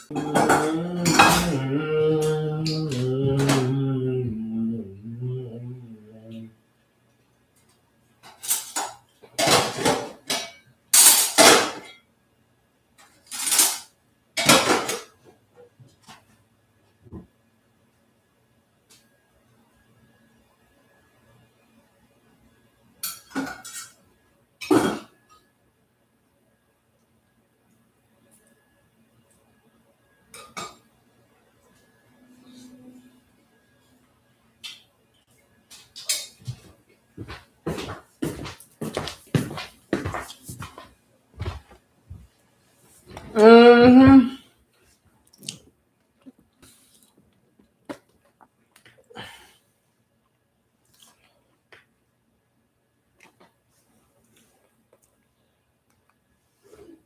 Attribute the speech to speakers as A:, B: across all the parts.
A: Mm-hmm.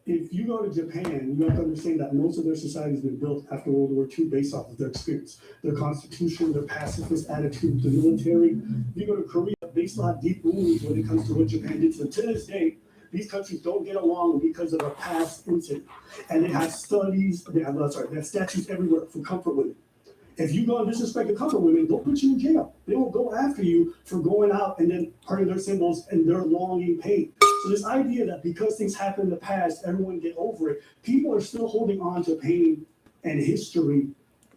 B: If you go to Japan, you have to understand that most of their society has been built after World War II based off of their experience, their constitution, their pacifist attitude, the military. If you go to Korea, they still have deep wounds when it comes to what Japan did. So to this day, these countries don't get along because of a past incident. And they have they have statues everywhere for comfort women. If you go and disrespect the comfort women, they'll put you in jail. They will go after you for going out and then hurting their symbols and their longing pain. So this idea that because things happened in the past, everyone get over it, people are still holding on to pain and history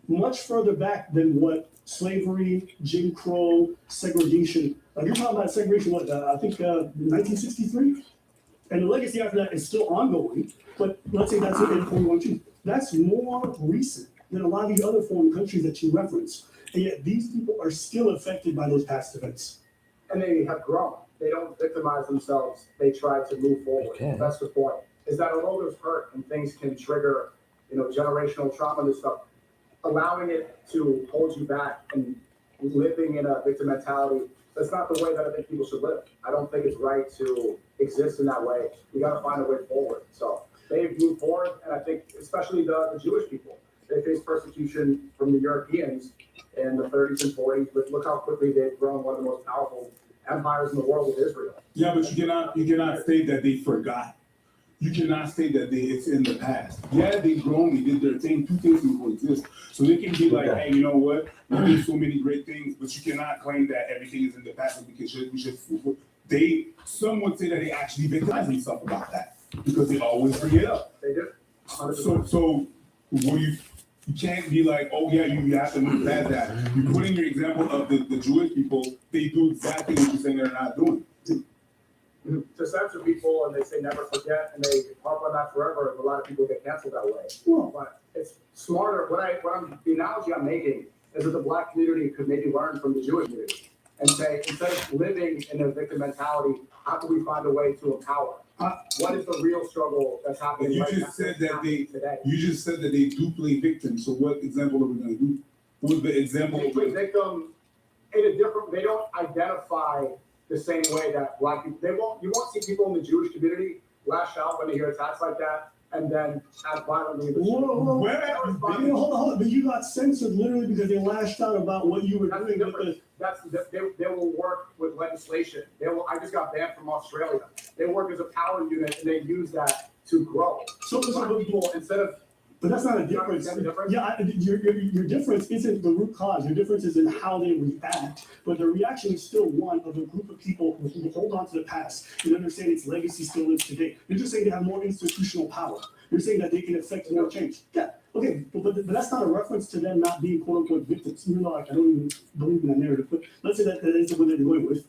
B: much further back than what slavery, Jim Crow, segregation. Like you're talking about segregation, I think 1963? And the legacy after that is still ongoing. But let's say that's in 41 That's more recent than a lot of the other foreign countries that you reference. And yet these people are still affected by those past events.
C: And they have grown. They don't victimize themselves. They try to move forward. Okay. That's the point. Is that although there's hurt and things can trigger, generational trauma and stuff, allowing it to hold you back and living in a victim mentality, that's not the way that I think people should live. I don't think it's right to exist in that way. We got to find a way forward. So they've moved forward, and I think especially the Jewish people, they faced persecution from the Europeans in the 30s and 40s, but look how quickly they've grown one of the most powerful empires in the world with Israel.
D: Yeah, but you cannot say that they forgot. You cannot say that it's in the past. Yeah, they've grown, they did their thing. Two things will exist. So they can be like, hey, you know what? We did so many great things, but you cannot claim that everything is in the past because some would say that they actually victimize themselves about that because they always bring it up.
C: They do.
D: So what you can't be like, oh yeah, you have to move past that. You put in your example of the Jewish people, they do exactly what you're saying they're not doing.
C: To censor people and they say never forget and they harp on that forever, and a lot of people get canceled that way.
B: Well,
C: but it's smarter. The analogy I'm making is that the Black community could maybe learn from the Jewish community and say, instead of living in a victim mentality, how can we find a way to empower? What is the real struggle that's happening
D: You
C: right
D: just
C: now?
D: said that
C: today.
D: You just said that they do play victim. So what example are we going to do? What the example?
C: They play victim in a different. They don't identify the same way that Black people. You won't see people in the Jewish community lash out when they hear attacks like that, and then act violently.
B: Hold on. But you got censored literally because they lashed out about what you were doing.
C: They will work with legislation. I just got banned from Australia. They work as a power unit and they use that to grow. So people instead of.
B: But that's not a difference. Yeah, your difference isn't the root cause. Your difference is in how they react. But the reaction is still one of a group of people who hold on to the past and understand its legacy still lives today. You're just saying they have more institutional power. You're saying that they can affect more change. Yeah, okay, but that's not a reference to them not being quote unquote victims. Even though I don't even believe in that narrative. But let's say that is what they're going with.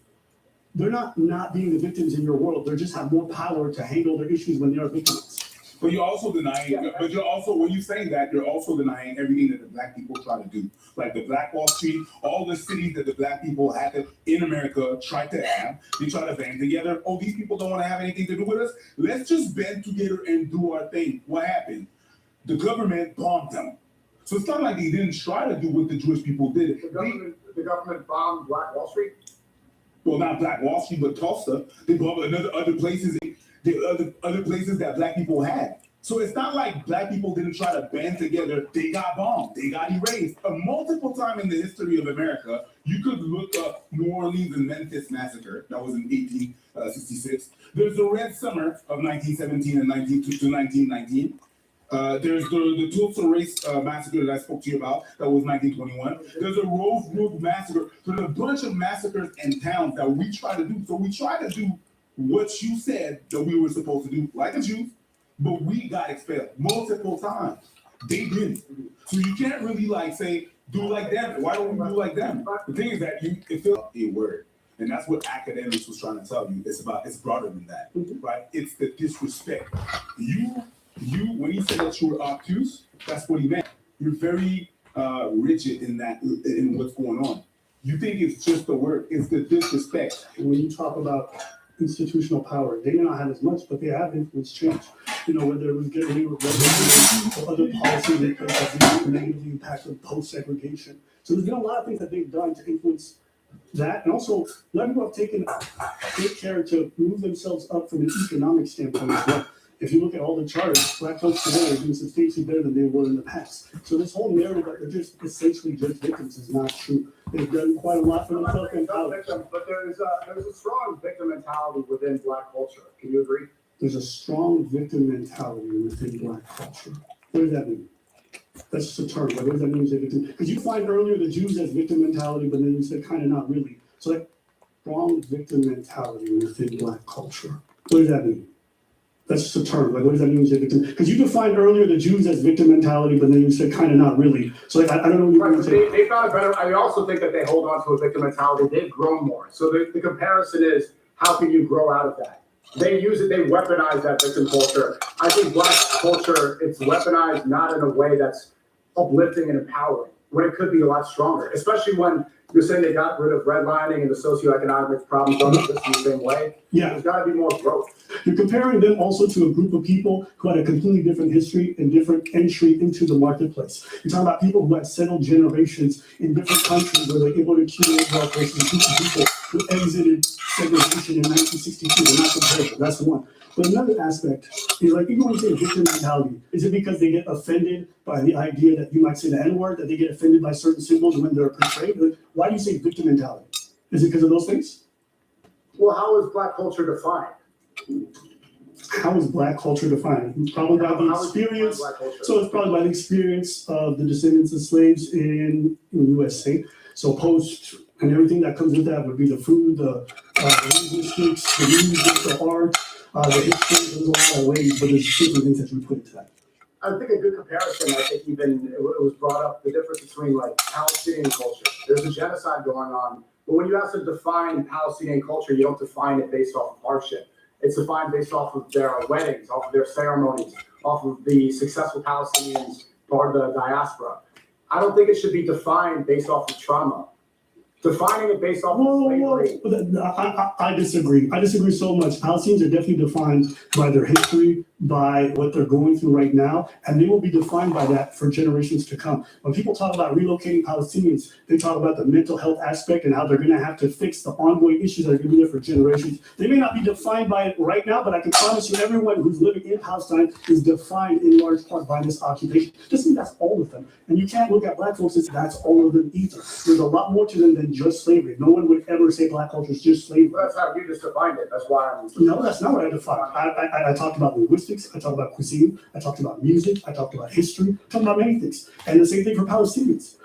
B: They're not being the victims in your world. They just have more power to handle their issues when they are victims.
D: But you're also denying, but you're also, when you say that, you're also denying everything that the Black people try to do. Like the Black Wall Street, all the cities that the Black people had in America tried to have, they try to band together. Oh, these people don't want to have anything to do with us. Let's just band together and do our thing. What happened? The government bombed them. So it's not like they didn't try to do what the Jewish people did.
C: The government bombed Black Wall Street?
D: Well, not Black Wall Street, but Tulsa. They bombed other places. Other places that Black people had. So it's not like Black people didn't try to band together. They got bombed. They got erased. Multiple times in the history of America, you could look up New Orleans and Memphis massacre. That was in 1866. There's the Red Summer of 1917 and 1919. There's the Tulsa Race massacre that I spoke to you about. That was 1921. There's a Rose Grove massacre. So there's a bunch of massacres in towns that we try to do. So we try to do what you said that we were supposed to do, like the Jews, but we got expelled multiple times. They didn't. So you can't really like say do like them. Why don't we do like them? The thing is that it feels a word. And that's what academics was trying to tell you. It's broader than that, right? It's the disrespect. You, when he said that you were obtuse, that's what he meant. You're very rigid in what's going on. You think it's just the word, it's the disrespect.
B: And when you talk about institutional power, they may not have as much, but they have influence change. Whether it was getting rid of regulations or other policies they could have negatively impacted post-segregation. So there's been a lot of things that they've done to influence that, and also a lot of people have taken great care to move themselves up from an economic standpoint as well. If you look at all the charts, Black folks today are doing substantially better than they were in the past. So this whole narrative that they're just essentially just victims is not true. They've done quite a lot for themselves and others.
C: But there's a strong victim mentality within Black culture. Can you agree?
B: There's a strong victim mentality within Black culture. What does that mean? That's just a term. What does that mean? Because you find earlier the Jews as victim mentality, but then you said kind of not really. So that strong victim mentality within Black culture. What does that mean? That's just a term. What does that mean? Because you defined earlier the Jews as victim mentality, but then you said kind of not really. So I don't know what you're
C: saying. They found a better. I also think that they hold on to a victim mentality. They've grown more. So the comparison is, how can you grow out of that? They use it. They weaponize that victim culture. I think Black culture, it's weaponized not in a way that's uplifting and empowering, when it could be a lot stronger, especially when you're saying they got rid of redlining and the socioeconomic problems don't exist in the same way.
B: Yeah.
C: There's got to be more growth.
B: You're comparing them also to a group of people who had a completely different history and different entry into the marketplace. You're talking about people who had settled generations in different countries where they're able to accumulate wealth versus a group of people who exited segregation in 1962. They're not comparable. That's one. But another aspect is, like, even when you say victim mentality, is it because they get offended by the idea that you might say the N-word, that they get offended by certain symbols when they're portrayed? Like, why do you say victim mentality? Is it because of those things?
C: Well, how is Black culture defined?
B: How is Black culture defined? Probably by the experience. So it's probably by the experience of the descendants of slaves in USA. So post and everything that comes with that would be the food, the linguistics, the music, the art, the history. There's a lot of ways, but there's different things that you put into that.
C: I think a good comparison, I think even it was brought up, the difference between like Palestinian culture. There's a genocide going on, but when you have to define Palestinian culture, you don't define it based off of hardship. It's defined based off of their weddings, off of their ceremonies, off of the successful Palestinians, part of the diaspora. I don't think it should be defined based off of trauma. Defining it based off of slavery.
B: I disagree. I disagree so much. Palestinians are definitely defined by their history, by what they're going through right now, and they will be defined by that for generations to come. When people talk about relocating Palestinians, they talk about the mental health aspect and how they're going to have to fix the ongoing issues that are going to be there for generations. They may not be defined by it right now, but I can promise you everyone who's living in Palestine is defined in large part by this occupation. Doesn't mean that's all of them. And you can't look at Black folks and say that's all of them either. There's a lot more to them than just slavery. No one would ever say Black culture is just slavery.
C: Well, that's how you just defined it. That's why I'm.
B: No, that's not what I defined. I talked about linguistics. I talked about cuisine. I talked about music. I talked about history. I talked about many things. And the same thing for Palestinians.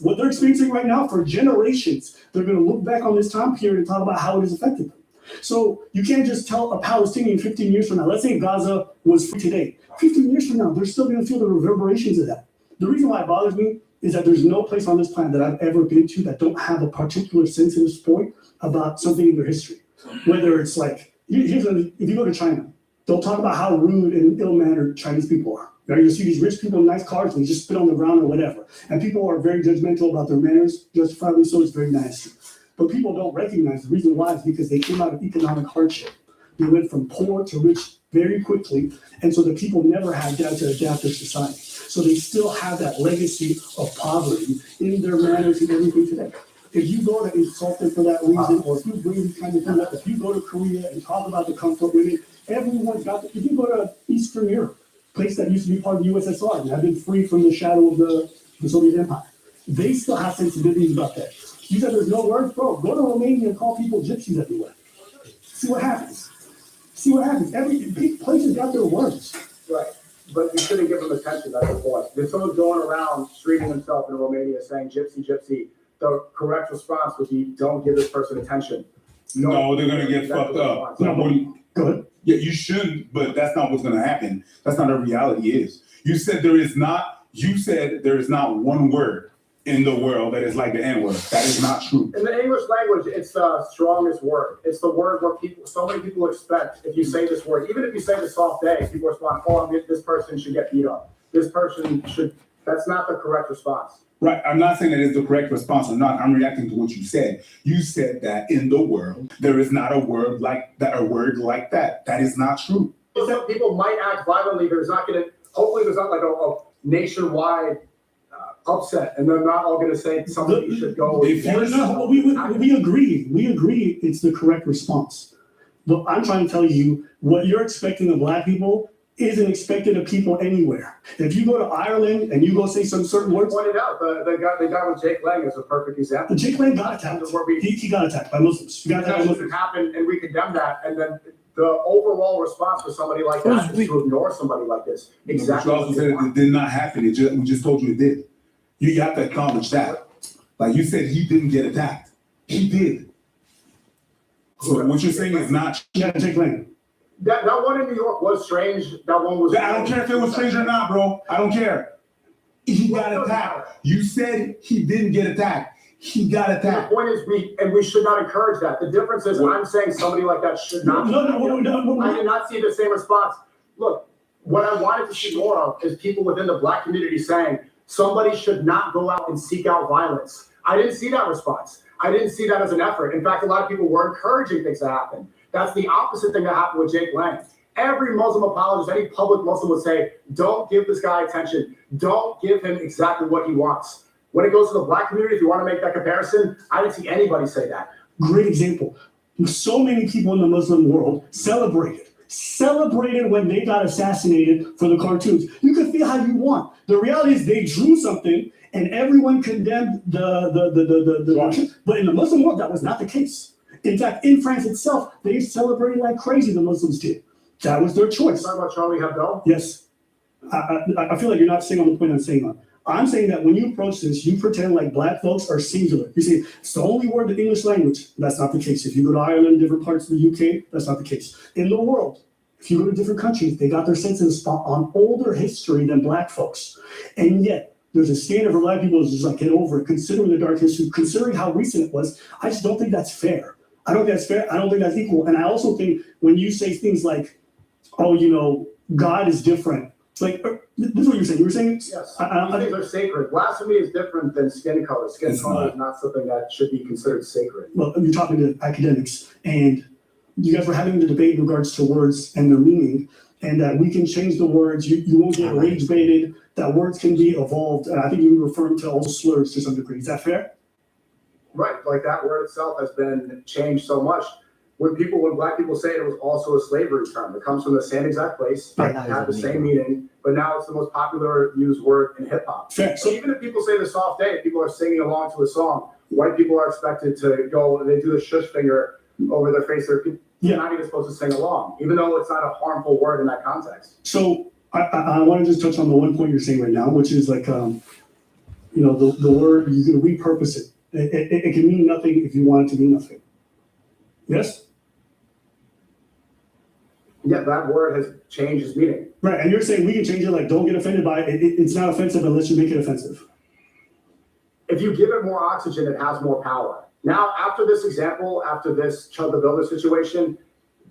B: What they're experiencing right now for generations, they're going to look back on this time period and talk about how it has affected them. So you can't just tell a Palestinian 15 years from now, let's say Gaza was free today. 15 years from now, they're still going to feel the reverberations of that. The reason why it bothers me is that there's no place on this planet that I've ever been to that don't have a particular sensitive point about something in their history. Whether it's like, if you go to China, they'll talk about how rude and ill-mannered Chinese people are. Right? You'll see these rich people in nice cars and they just spit on the ground or whatever. And people are very judgmental about their manners, justifiably so. It's very nasty. But people don't recognize the reason why is because they came out of economic hardship. They went from poor to rich very quickly, and so the people never had time to adapt their society. So they still have that legacy of poverty in their manners and everything today. If you go to insult them for that reason, or if you bring these kind of things up, if you go to Korea and talk about the comfort women, everyone's got. If you go to Eastern Europe, place that used to be part of the USSR and have been free from the shadow of the Soviet Empire, they still have sensibilities about that. You said there's no words, bro. Go to Romania and call people gypsies everywhere. See what happens. See what happens. Every big places got their words.
C: Right. but you shouldn't give them attention. That's the point. If someone's going around streaming himself in Romania saying "gypsy, gypsy," the correct response would be, "Don't give this person attention."
D: No, they're gonna get fucked up. Like, what do you-
B: Go ahead.
D: Yeah, you shouldn't, but that's not what's gonna happen. That's not how reality is. You said there is not one word in the world that is like the N-word. That is not true.
C: In the English language, it's the strongest word. It's the word where so many people expect if you say this word, even if you say the soft A, people respond, "Oh, this person should get beat up. This person should." That's not the correct response.
D: Right. I'm not saying that is the correct response or not. I'm reacting to what you said. You said that in the world, there is not a word like that. That is not true.
C: Some people might act violently. Hopefully there's not like a nationwide upset, and they're not all going to say somebody should go.
D: If you're
B: No, we agree. We agree it's the correct response. But I'm trying to tell you what you're expecting of Black people isn't expected of people anywhere. If you go to Ireland and you go say some certain words,
C: Pointed out the guy with Jake Lang is a perfect example.
B: Jake Lang got attacked. He got attacked by Muslims. He got attacked by
C: That
B: Muslims.
C: shouldn't happen, and we condemn that. And then the overall response for somebody like that is to ignore somebody like this. Exactly.
D: But you also said it did not happen. We just told you it did. You have to acknowledge that. Like you said, he didn't get attacked. He did. So what you're saying is not.
B: Yeah, Jake Lang.
C: That one in New York was strange. That one was.
D: I don't care if it was strange or not, bro. I don't care. He got attacked. You said he didn't get attacked. He got
C: The
D: attacked.
C: point is, we should not encourage that. The difference is, I'm saying somebody like that should not. I did not see the same response. Look, what I wanted to see more of is people within the Black community saying somebody should not go out and seek out violence. I didn't see that response. I didn't see that as an effort. In fact, a lot of people were encouraging things to happen. That's the opposite thing that happened with Jake Lang. Every Muslim apologist, any public Muslim would say, don't give this guy attention. Don't give him exactly what he wants. When it goes to the Black community, if you want to make that comparison, I didn't see anybody say that.
B: Great example. So many people in the Muslim world celebrated when they got assassinated for the cartoons. You can feel how you want. The reality is they drew something and everyone condemned the but in the Muslim world, that was not the case. In fact, in France itself, they celebrated like crazy, the Muslims did. That was their choice.
C: Talking about Charlie Hebdo?
B: Yes. I feel like you're not saying on the point I'm saying on. I'm saying that when you approach this, you pretend like Black folks are singular. You say, it's the only word in the English language. That's not the case. If you go to Ireland, different parts of the UK, that's not the case. In the world, if you go to different countries, they got their sense of the spot on older history than Black folks. And yet, there's a standard for Black people to just like get over it, considering the dark history, considering how recent it was. I just don't think that's fair. I don't think that's fair. I don't think that's equal. And I also think when you say things like, oh, you know, God is different. Like, this is what you're saying. You were saying?
C: Yes. These things are sacred. Blasphemy is different than skin color. Skin color is not something that should be considered sacred.
B: Well, you're talking to academics, and you guys were having the debate in regards to words and their meaning, and that we can change the words. You won't get rage baited. That words can be evolved. And I think you were referring to all slurs to some degree. Is that fair?
C: Right. Like that word itself has been changed so much. When Black people say it was also a slavery term. It comes from the same exact place. It had the same meaning, but now it's the most popular used word in hip hop.
B: Fair.
C: So even if people say the soft A, people are singing along to a song. White people are expected to go and they do the shush finger over their face. They're not even supposed to sing along, even though it's not a harmful word in that context.
B: So I want to just touch on the one point you're saying right now, which is like, you know, the word, you can repurpose it. It can mean nothing if you want it to mean nothing. Yes?
C: Yeah, that word has changed its meaning.
B: Right, and you're saying we can change it, like, don't get offended by it. It's not offensive unless you make it offensive.
C: If you give it more oxygen, it has more power. Now, after this example, after this Chud the Builder situation,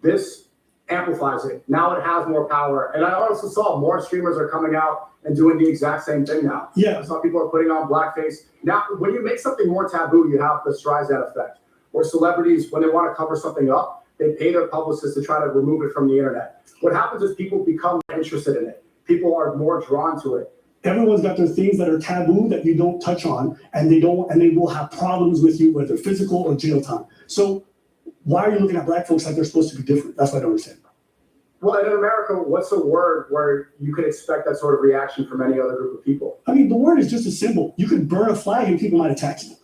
C: this amplifies it. Now it has more power. And I also saw more streamers are coming out and doing the exact same thing now.
B: Yeah.
C: Some people are putting on blackface. Now, when you make something more taboo, you have the Streisand effect, where celebrities, when they want to cover something up, they pay their publicists to try to remove it from the internet. What happens is people become interested in it. People are more drawn to it.
B: Everyone's got their things that are taboo that you don't touch on, and they will have problems with you, whether physical or jail time. So why are you looking at Black folks like they're supposed to be different? That's what I don't understand.
C: Well, in America, what's a word where you could expect that sort of reaction from any other group of people?
B: I mean, the word is just a symbol. You could burn a flag and people might attack you.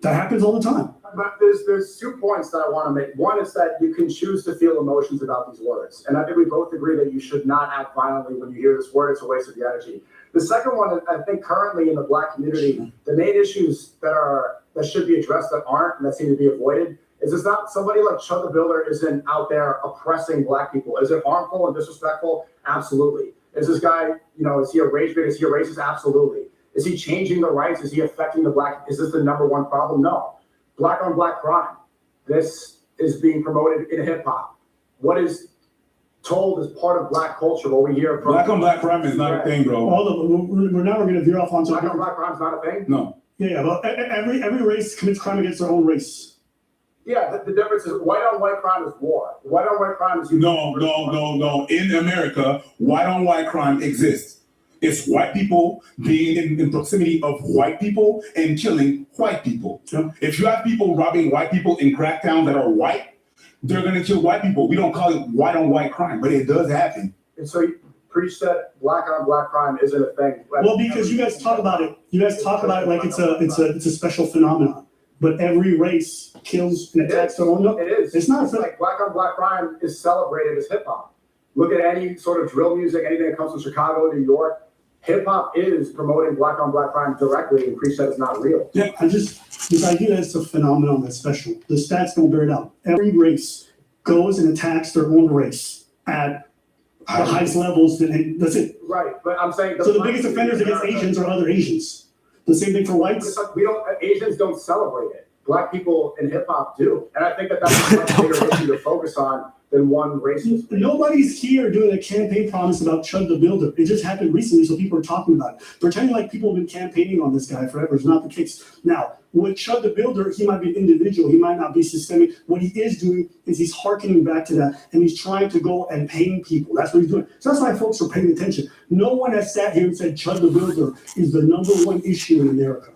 B: That happens all the time.
C: But there's 2 points that I want to make. One is that you can choose to feel emotions about these words. And I think we both agree that you should not act violently when you hear this word. It's a waste of your energy. The second one, I think currently in the Black community, the main issues that should be addressed that aren't and that seem to be avoided is it's not somebody like Chud the Builder isn't out there oppressing Black people. Is it harmful and disrespectful? Absolutely. Is this guy, is he a rage bait? Is he a racist? Absolutely. Is he changing the rights? Is he affecting the Black? Is this the number one problem? No. Black on Black crime. This is being promoted in hip hop. What is told as part of Black culture, what we hear from
D: Black on Black crime is not a thing, bro.
B: We're now going to veer off onto
C: Black on Black crime is not a thing.
D: No.
B: Yeah, but every race commits crime against their own race.
C: Yeah, the difference is white on white crime is war. White on white crime is
D: No. In America, white on white crime exists. It's white people being in proximity of white people and killing white people.
B: Yeah.
D: If you have people robbing white people in crack towns that are white, they're going to kill white people. We don't call it white on white crime, but it does happen.
C: And so Preach said Black on Black crime isn't a thing.
B: Well, because you guys talk about it. You guys talk about it like it's a special phenomenon. But every race kills and attacks their own.
C: It is.
B: It's not.
C: It's like Black on Black crime is celebrated as hip hop. Look at any sort of drill music, anything that comes from Chicago, New York. Hip hop is promoting Black on Black crime directly, and Preach said it's not real.
B: Yeah, this idea that it's a phenomenon that's special. The stats don't bear it out. Every race goes and attacks their own race at the highest levels. That's it.
C: Right, but I'm saying
B: So the biggest offenders against Asians are other Asians. The same thing for whites.
C: Asians don't celebrate it. Black people in hip hop do, and I think that's a much bigger issue to focus on than one racist.
B: Nobody's here doing a campaign promise about Chud the Builder. It just happened recently, so people are talking about it. Pretending like people have been campaigning on this guy forever is not the case. Now, with Chud the Builder, he might be an individual. He might not be systemic. What he is doing is he's hearkening back to that, and he's trying to go and pain people. That's what he's doing. So that's why folks are paying attention. No one has sat here and said Chud the Builder is the number one issue in America.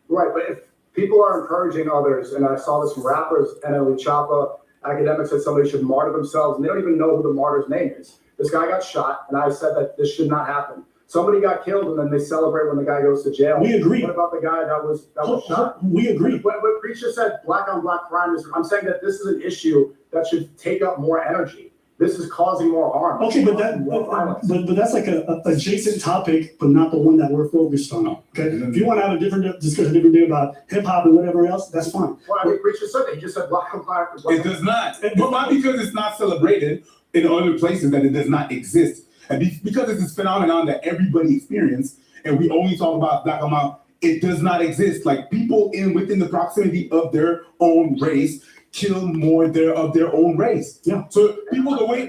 C: Right, but if people are encouraging others, and I saw this from rappers, NLE Choppa, academics said somebody should martyr themselves, and they don't even know who the martyr's name is. This guy got shot, and I said that this should not happen. Somebody got killed, and then they celebrate when the guy goes to jail.
B: We agree.
C: What about the guy that was shot?
B: We agree.
C: What Preacher said, Black on Black crime is. I'm saying that this is an issue that should take up more energy. This is causing more harm.
B: Okay, but that's like a adjacent topic, but not the one that we're focused on. Okay, if you want to have a different discussion, a different day about hip hop and whatever else, that's fine.
C: Well, I mean, Preacher said that. He just said Black on Black.
D: It does not. But not because it's not celebrated in other places that it does not exist. And because it's this phenomenon that everybody experienced, and we only talk about Black on Black, it does not exist. Like people within the proximity of their own race kill more of their own race.
B: Yeah.
D: So people, the way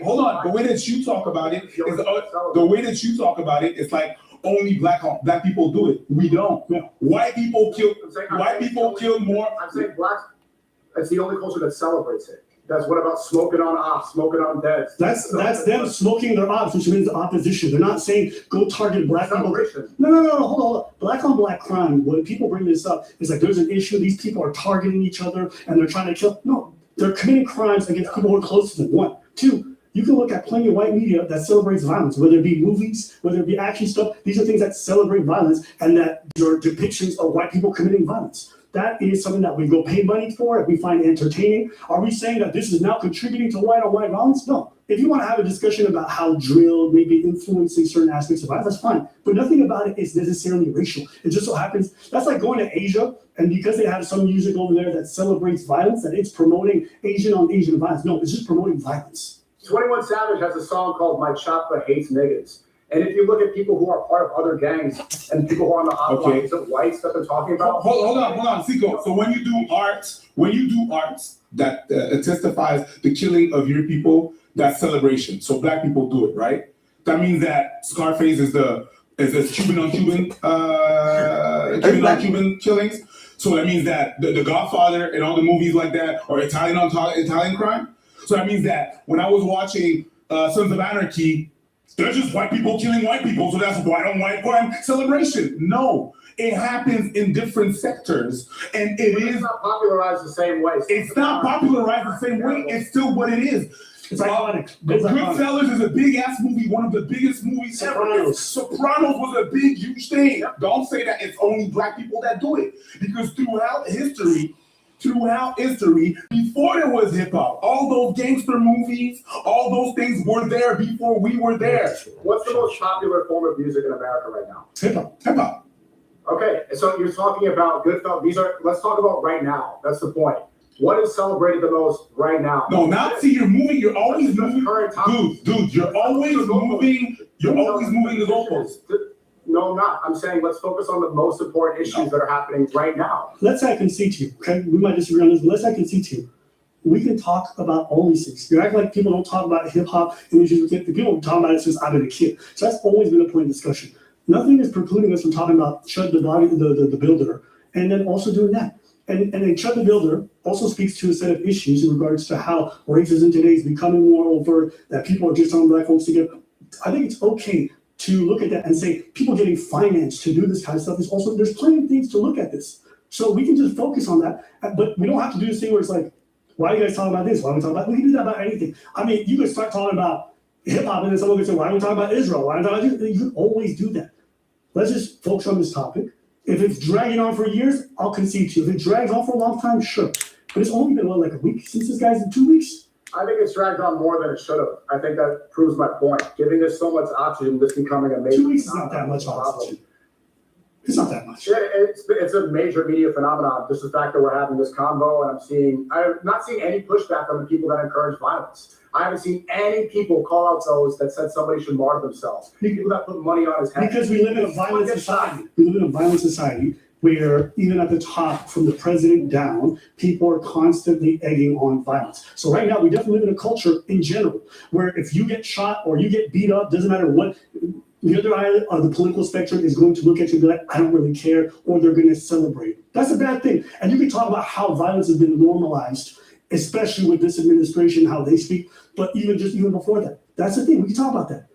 D: that you talk about it is like only black people do it. We don't. Yeah. White people kill more.
C: I'm saying black. That's the only culture that celebrates it. That's what about smoking on off, smoking on dead.
B: That's them smoking their ops, which means the opposition. They're not saying go target black people. No, hold on. Black on black crime, when people bring this up, it's like there's an issue, these people are targeting each other and they're trying to kill. No, they're committing crimes against people who are close to them. One. Two, you can look at plenty of white media that celebrates violence, whether it be movies, whether it be action stuff. These are things that celebrate violence and that are depictions of white people committing violence. That is something that we go pay money for, if we find entertaining. Are we saying that this is now contributing to white on white violence? No. If you want to have a discussion about how drill may be influencing certain aspects of violence, that's fine. But nothing about it is necessarily racial. It just so happens, that's like going to Asia, and because they have some music over there that celebrates violence, that it's promoting Asian on Asian violence. No, it's just promoting violence. 21
C: Savage has a song called My Choppa Hates Niggas. And if you look at people who are part of other gangs and people who are on the hotline, is it whites that they're talking about?
D: Hold on, Seiko. So when you do arts that testifies the killing of your people, that's celebration. So black people do it, right? That means that Scarface is a Cuban on Cuban killings. So that means that the Godfather and all the movies like that are Italian on Italian crime. So that means that when I was watching Sons of Anarchy, they're just white people killing white people, so that's white on white crime celebration. No, it happens in different sectors, and it's
C: not popularized the same way.
D: It's not popularized the same way. It's still what it is.
B: It's iconic. It's iconic.
D: Goodfellas is a big ass movie, one of the biggest movies ever.
B: Sopranos.
D: Sopranos was a big, huge thing. Don't say that it's only black people that do it, because throughout history, before there was hip hop, all those gangster movies, all those things were there before we were there.
C: What's the most popular form of music in America right now?
B: Hip hop.
D: Hip hop.
C: Okay, so you're talking about Goodfellas. Let's talk about right now. That's the point. What is celebrated the most right now?
D: No, not see, you're moving. You're always moving.
C: Current time.
D: Dude, you're always moving. You're always moving the goalposts.
C: No, I'm not. I'm saying let's focus on the most important issues that are happening right now.
B: Let's say I concede to you, okay? We might disagree on this, but let's say I concede to you. We can talk about all these things. You act like people don't talk about hip hop and issues. People talk about it since I've been a kid. So that's always been a point of discussion. Nothing is precluding us from talking about Chud the Builder, and then also doing that. And then Chud the Builder also speaks to a set of issues in regards to how racism today is becoming more overt, that people are just on black folks together. I think it's okay to look at that and say people getting financed to do this kind of stuff is also, there's plenty of things to look at this. So we can just focus on that, but we don't have to do this thing where it's like, why are you guys talking about this? Why are we talking about, we can do that about anything. I mean, you can start talking about hip hop and then someone can say, why are we talking about Israel? Why are we talking about this? You can always do that. Let's just focus on this topic. If it's dragging on for years, I'll concede to you. If it drags on for a long time, sure. But it's only been, what, like a week since this guy's in 2 weeks?
C: I think it's dragged on more than it should have. I think that proves my point. Giving this so much oxygen, this becoming a major
B: 2 weeks is not that much oxygen. It's not that much.
C: Yeah, it's a major media phenomenon. Just the fact that we're having this convo, and I'm not seeing any pushback on the people that encourage violence. I haven't seen any people call out those that said somebody should martyr themselves. People that put money on his head.
B: Because we live in a violent society. We live in a violent society where even at the top, from the president down, people are constantly egging on violence. So right now, we definitely live in a culture in general where if you get shot or you get beat up, doesn't matter what, the other eye of the political spectrum is going to look at you and be like, I don't really care, or they're going to celebrate. That's a bad thing. And you can talk about how violence has been normalized, especially with this administration, how they speak, but even before that. That's the thing, we can talk about that.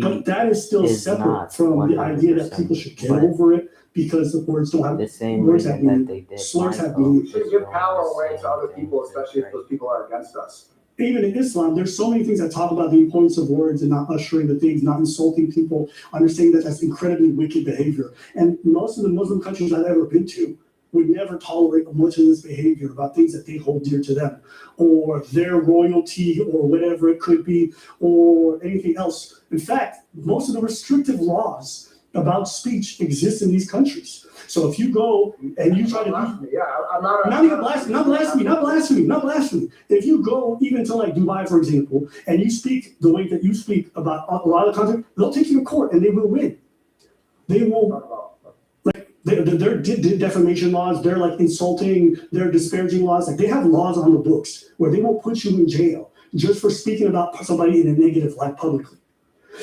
B: But that is still separate from the idea that people should get over it because the words don't have,
A: the same
B: words
A: reason
B: have
A: that they did.
B: slurs have meaning.
C: We should give power away to other people, especially if those people are against us.
B: Even in Islam, there's so many things that talk about the importance of words and not ushering the things, not insulting people, understanding that that's incredibly wicked behavior. And most of the Muslim countries I've ever been to would never tolerate much of this behavior about things that they hold dear to them, or their royalty, or whatever it could be, or anything else. In fact, most of the restrictive laws about speech exist in these countries. So if you go and you try to do, not blasphemy. If you go even to like Dubai, for example, and you speak the way that you speak about a lot of content, they'll take you to court and they will win. They will, like, their defamation laws, they're like insulting, their disparaging laws, like they have laws on the books where they will put you in jail just for speaking about somebody in a negative light publicly.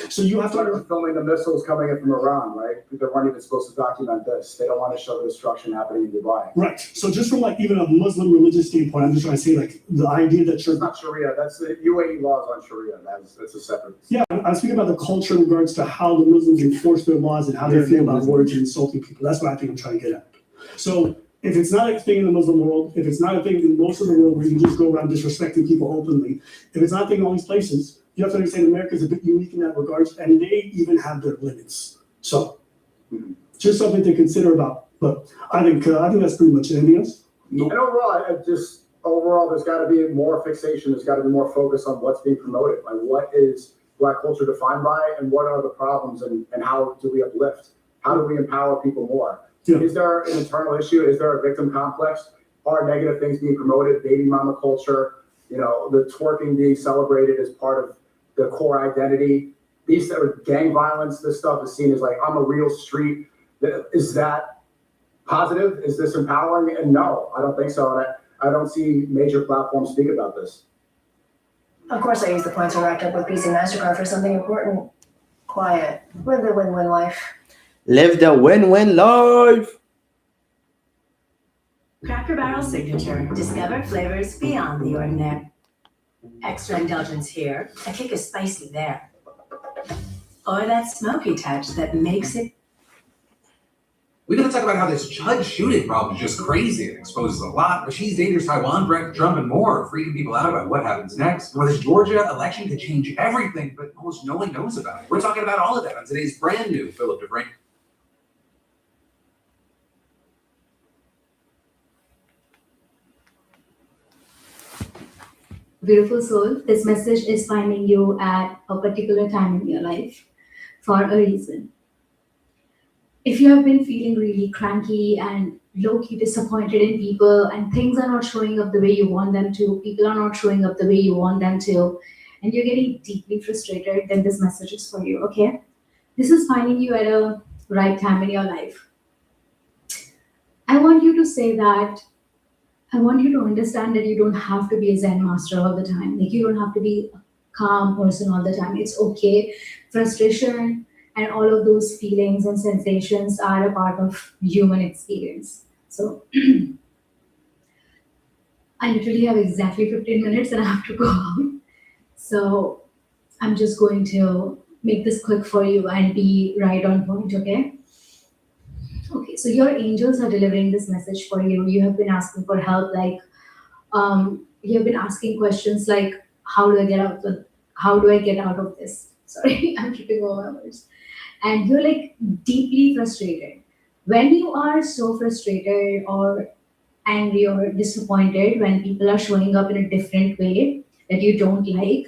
B: So you have to
C: filming the missiles coming in from Iran, right? They weren't even supposed to document this. They don't want to show the destruction happening in Dubai.
B: Right. So just from like even a Muslim religious standpoint, I'm just trying to say like the idea that
C: it's not Sharia. That's the UAE laws on Sharia. That's a separate.
B: Yeah, I'm speaking about the culture in regards to how the Muslims enforce their laws and how they feel about words and insulting people. That's what I think I'm trying to get at. So if it's not a thing in the Muslim world, if it's not a thing in most of the world where you just go around disrespecting people openly, if it's not a thing in all these places, you have to understand America is a bit unique in that regards, and they even have their limits. So, just something to consider about. But I think that's pretty much it. Anything else?
C: Nope. And overall, there's got to be more fixation. There's got to be more focus on what's being promoted. Like, what is Black culture defined by, and what are the problems, and how do we uplift? How do we empower people more? Yeah. Is there an internal issue? Is there a victim complex? Are negative things being promoted? Baby mama culture, the twerking being celebrated as part of the core identity. These gang violence, this stuff is seen as like, I'm a real street. Is that positive? Is this empowering? And no, I don't think so. And I don't see major platforms speak about this.
E: Of course, I use the points I racked up with Visa and MasterCard for something important. Quiet. Live the win-win life.
A: Live the win-win life.
F: Cracker Barrel Signature. Discover flavors beyond the ordinary. Extra indulgence here, a kick of spicy there. Or that smoky touch that makes it
G: We gotta talk about how this judge shooting problem is just crazy and exposes a lot. Rasheed's dangerous Taiwan threat, Trump, and more, freaking people out about what happens next. Or this Georgia election could change everything, but almost no one knows about it. We're talking about all of that on today's brand new Philip DeFrank.
H: Beautiful soul, this message is finding you at a particular time in your life for a reason. If you have been feeling really cranky and low-key disappointed in people and things are not showing up the way you want them to, people are not showing up the way you want them to, and you're getting deeply frustrated, then this message is for you, okay? This is finding you at a right time in your life. I want you to say that, I want you to understand that you don't have to be a Zen master all the time. Like, you don't have to be a calm person all the time. It's okay. Frustration and all of those feelings and sensations are a part of human experience. So I literally have exactly 15 minutes and I have to go out. So I'm just going to make this quick for you and be right on point, okay? Okay, so your angels are delivering this message for you. You have been asking for help, like you have been asking questions like, how do I get out of this? Sorry, I'm tripping over my words. And you're like deeply frustrated. When you are so frustrated or angry or disappointed, when people are showing up in a different way that you don't like,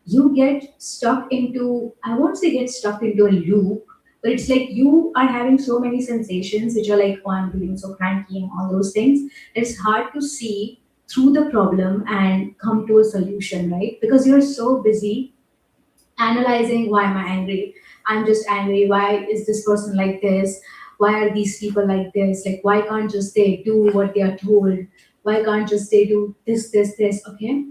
H: you get stuck into, I won't say get stuck into a loop, but it's like you are having so many sensations which are like, oh, I'm feeling so cranky and all those things. It's hard to see through the problem and come to a solution, right? Because you're so busy analyzing, why am I angry? I'm just angry. Why is this person like this? Why are these people like this? Like, why can't just they do what they are told? Why can't just they do this? Okay.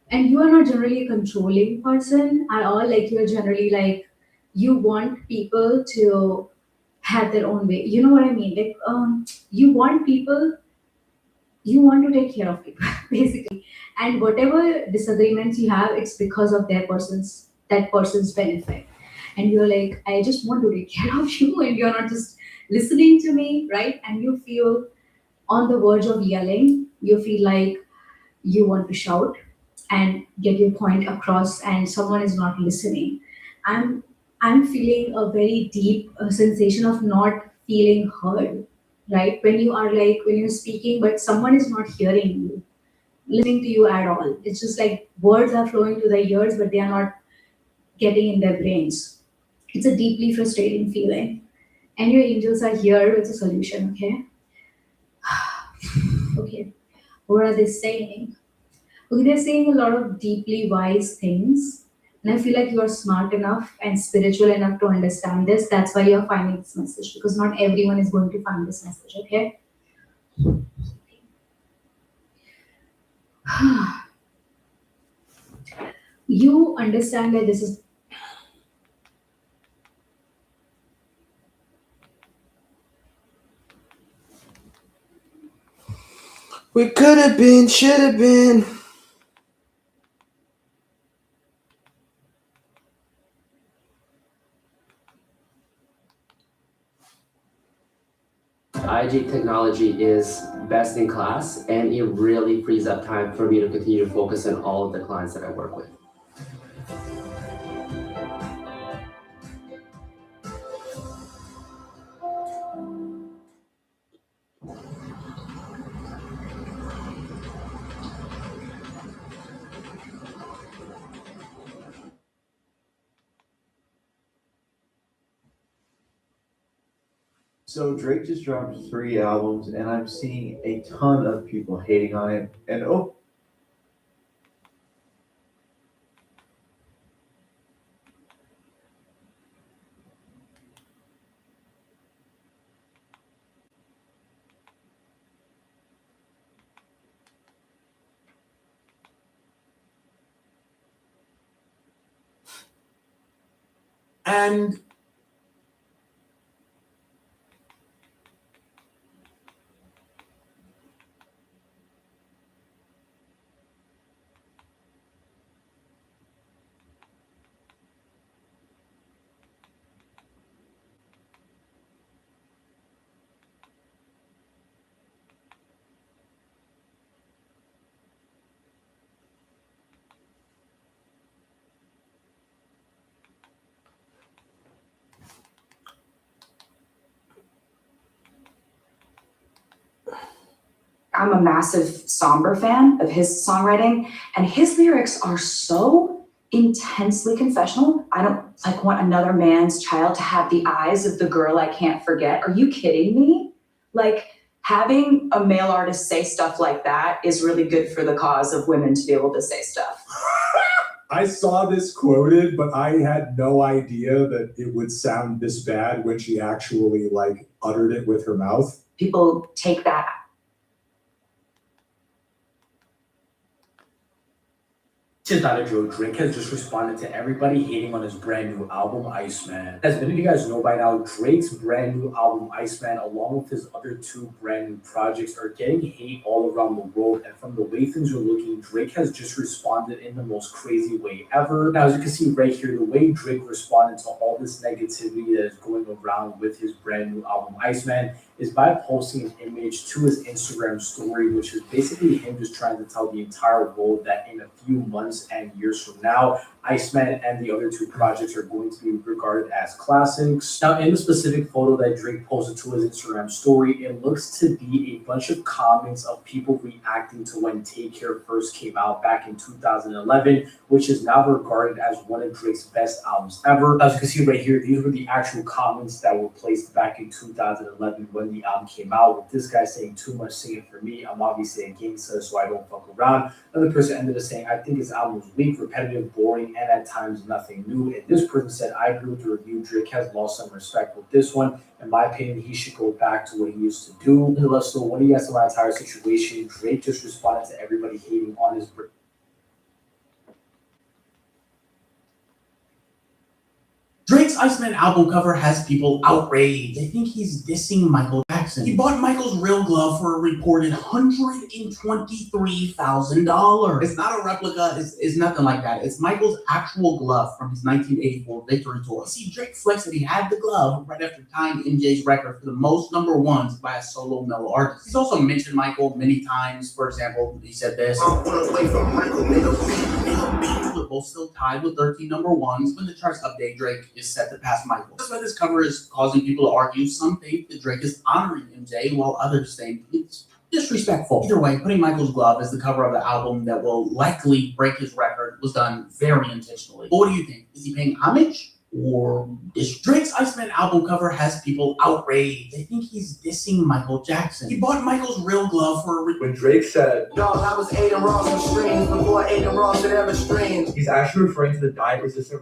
H: And you are not generally a controlling person at all. Like, you are generally like, you want people to have their own way. You know what I mean? Like, you want people, you want to take care of people, basically. And whatever disagreements you have, it's because of that person's benefit. And you're like, I just want to take care of you, and you're not just listening to me, right? And you feel on the verge of yelling. You feel like you want to shout and get your point across, and someone is not listening. I'm i'm feeling a very deep sensation of not feeling heard, right? When you are like, when you're speaking but someone is not hearing you, listening to you at all. It's just like words are flowing to their ears but they are not getting in their brains. It's a deeply frustrating feeling, and your angels are here with a solution, okay? Okay, what are they saying? Okay, they're saying a lot of deeply wise things. And I feel like you are smart enough and spiritual enough to understand this. That's why you're finding this message, because not everyone is going to find this message, okay? You understand that this is.
A: We could have been, should have been.
I: IG technology is best in class, and it really frees up time for me to continue to focus on all of the clients that I work with.
J: So Drake just dropped 3 albums, and I'm seeing a ton of people hating on it. And oh, and
K: I'm a massive somber fan of his songwriting, and his lyrics are so intensely confessional. I don't like want another man's child to have the eyes of the girl I can't forget. Are you kidding me? Like, having a male artist say stuff like that is really good for the cause of women to be able to say stuff.
L: I saw this quoted, but I had no idea that it would sound this bad when she actually like uttered it with her mouth.
K: People take that.
M: This is not a joke. Drake has just responded to everybody hating on his brand new album, Iceman. As many of you guys know by now, Drake's brand new album, Iceman, along with his other two brand new projects, are getting hate all around the world. And from the way things are looking, Drake has just responded in the most crazy way ever. Now, as you can see right here, the way Drake responded to all this negativity that is going around with his brand new album, Iceman, is by posting an image to his Instagram story, which is basically him just trying to tell the entire world that in a few months and years from now, Iceman and the other two projects are going to be regarded as classics. Now, in the specific photo that Drake posted to his Instagram story, it looks to be a bunch of comments of people reacting to when Take Care first came out back in 2011, which is now regarded as one of Drake's best albums ever. As you can see right here, these were the actual comments that were placed back in 2011 when the album came out, with this guy saying, "Too much singing for me. I'm obviously a gangster, so I don't fuck around." Another person ended up saying, "I think his album was weak, repetitive, boring, and at times nothing new." And this person said, "I agree with the review. Drake has lost some respect with this one. In my opinion, he should go back to what he used to do." Nonetheless, so what do you guys think about the entire situation? Drake just responded to everybody hating on his
N: Drake's Iceman album cover has people outraged. They think he's dissing Michael Jackson. He bought Michael's real glove for a reported $123,000. It's not a replica, it's nothing like that. It's Michael's actual glove from his 1984 Victory Tour. See, Drake flexed that he had the glove right after tying MJ's record for the most number ones by a solo male artist. He's also mentioned Michael many times. For example, he said this. They're both still tied with 13 number ones. When the charts update, Drake is set to pass Michael. That's why this cover is causing people to argue. Some think that Drake is honoring MJ, while others think it's disrespectful. Either way, putting Michael's glove as the cover of the album that will likely break his record was done very intentionally. But what do you think? Is he paying homage? Or Drake's Iceman album cover has people outraged. They think he's dissing Michael Jackson. He bought Michael's real glove for a
A: When Drake said,
C: No, that was Aiden Ross on streams before Aiden Ross had ever streamed.
A: he's actually referring to the diet resistant.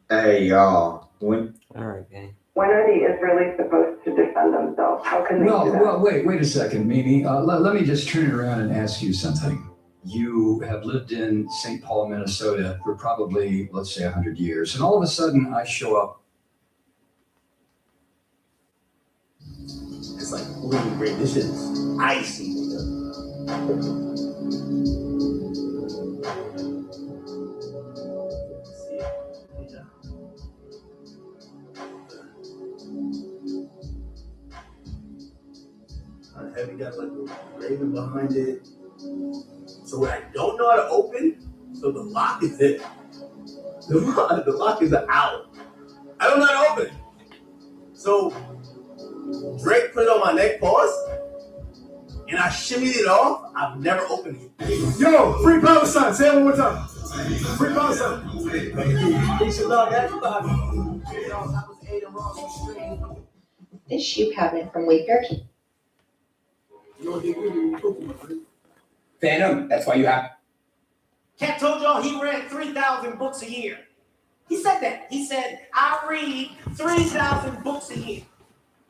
A: Hey y'all, when
O: Alright, gang.
P: When are the Israelis supposed to defend themselves? How can they do that?
Q: Well, wait a second, Mimi. Let me just turn it around and ask you something. You have lived in St. Paul, Minnesota for probably, let's say, 100 years. And all of a sudden, I show up.
N: It's like, really great. This shit is icy, nigga. Heavy got like the raven behind it. So what I don't know how to open, so the lock is it. The lock is out. I don't know how to open it. So Drake put it on my neck, pause, and I shimmied it off. I've never opened it.
B: Yo, free Palestine. Say it one more time. Free Palestine.
P: This shoe cabinet from Wayfair.
R: Phantom, that's why you have. Cat told y'all he read 3,000 books a year. He said that. He said, I read 3,000 books a year.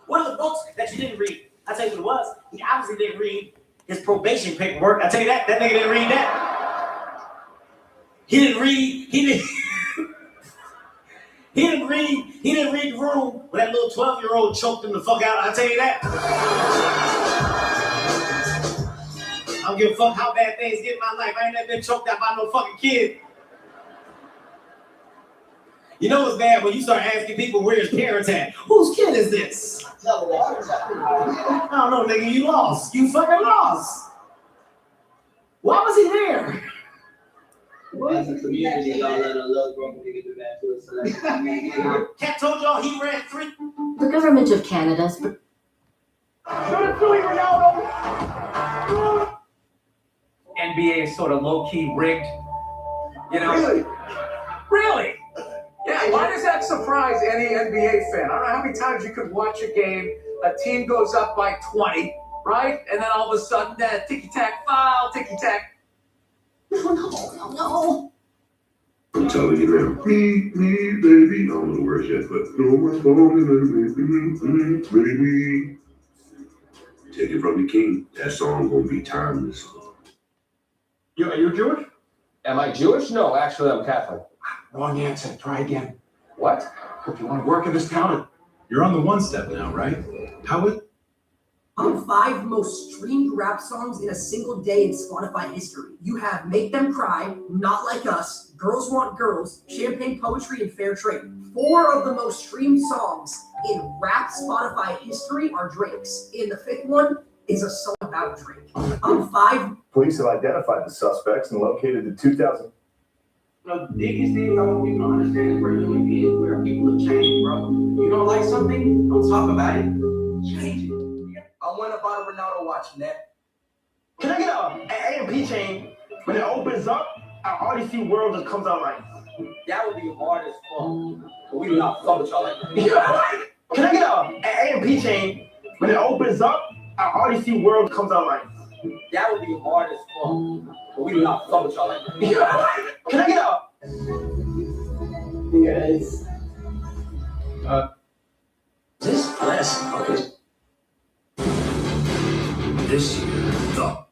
R: What are the books that you didn't read? I'll tell you what it was. He obviously didn't read his probation paperwork. I'll tell you that. That nigga didn't read that. He didn't read the room where that little 12-year-old choked him the fuck out. I'll tell you that. I don't give a fuck how bad things get in my life. I ain't never been choked out by no fucking kid. You know what's bad when you start asking people where his parents at? Whose kid is this? I don't know, nigga. You lost. You fucking lost. Why was he there?
S: As a community, y'all let a little grown nigga do that to us.
R: Cat told y'all he read 3.
F: The government of Canada
G: NBA is sort of low-key rigged. You know? Really? Yeah, why does that surprise any NBA fan? I don't know how many times you could watch a game, a team goes up by 20, right? And then all of a sudden, ticky-tack foul, ticky-tack. No.
O: I'm telling you now. Me, baby. I don't know the words yet, but no one's falling, baby. Take it from the king. That song gonna be timeless.
A: Are you Jewish?
T: Am I Jewish? No, actually, I'm Catholic.
A: Wrong answer. Try again.
T: What?
A: If you want to work in this town,
L: You're on the one step now, right? How would?
U: Top 5 most streamed rap songs in a single day in Spotify history. You have Make Them Cry, Not Like Us, Girls Want Girls, Champagne Poetry, and Fair Trade. 4 of the most streamed songs in rap Spotify history are Drake's. And the 5th one is a song about Drake. 5.
V: Police have identified the suspects and located the 2000.
R: The biggest thing I want people to understand is where human beings, where people have changed, bro. You don't like something, don't talk about it. Change it. I want to buy a Ronaldo watch, Net.
C: Can I get an AMP chain? When it opens up, I already see world just comes out like.
R: That would be hard as fuck. But we do not fuck with y'all like that.
C: Can I get an AMP chain? When it opens up, I already see world comes out like.
R: That would be hard as fuck. But we do not fuck with y'all like that.
C: Can I get a?
R: Yes.
C: This class. Okay.
O: This year, the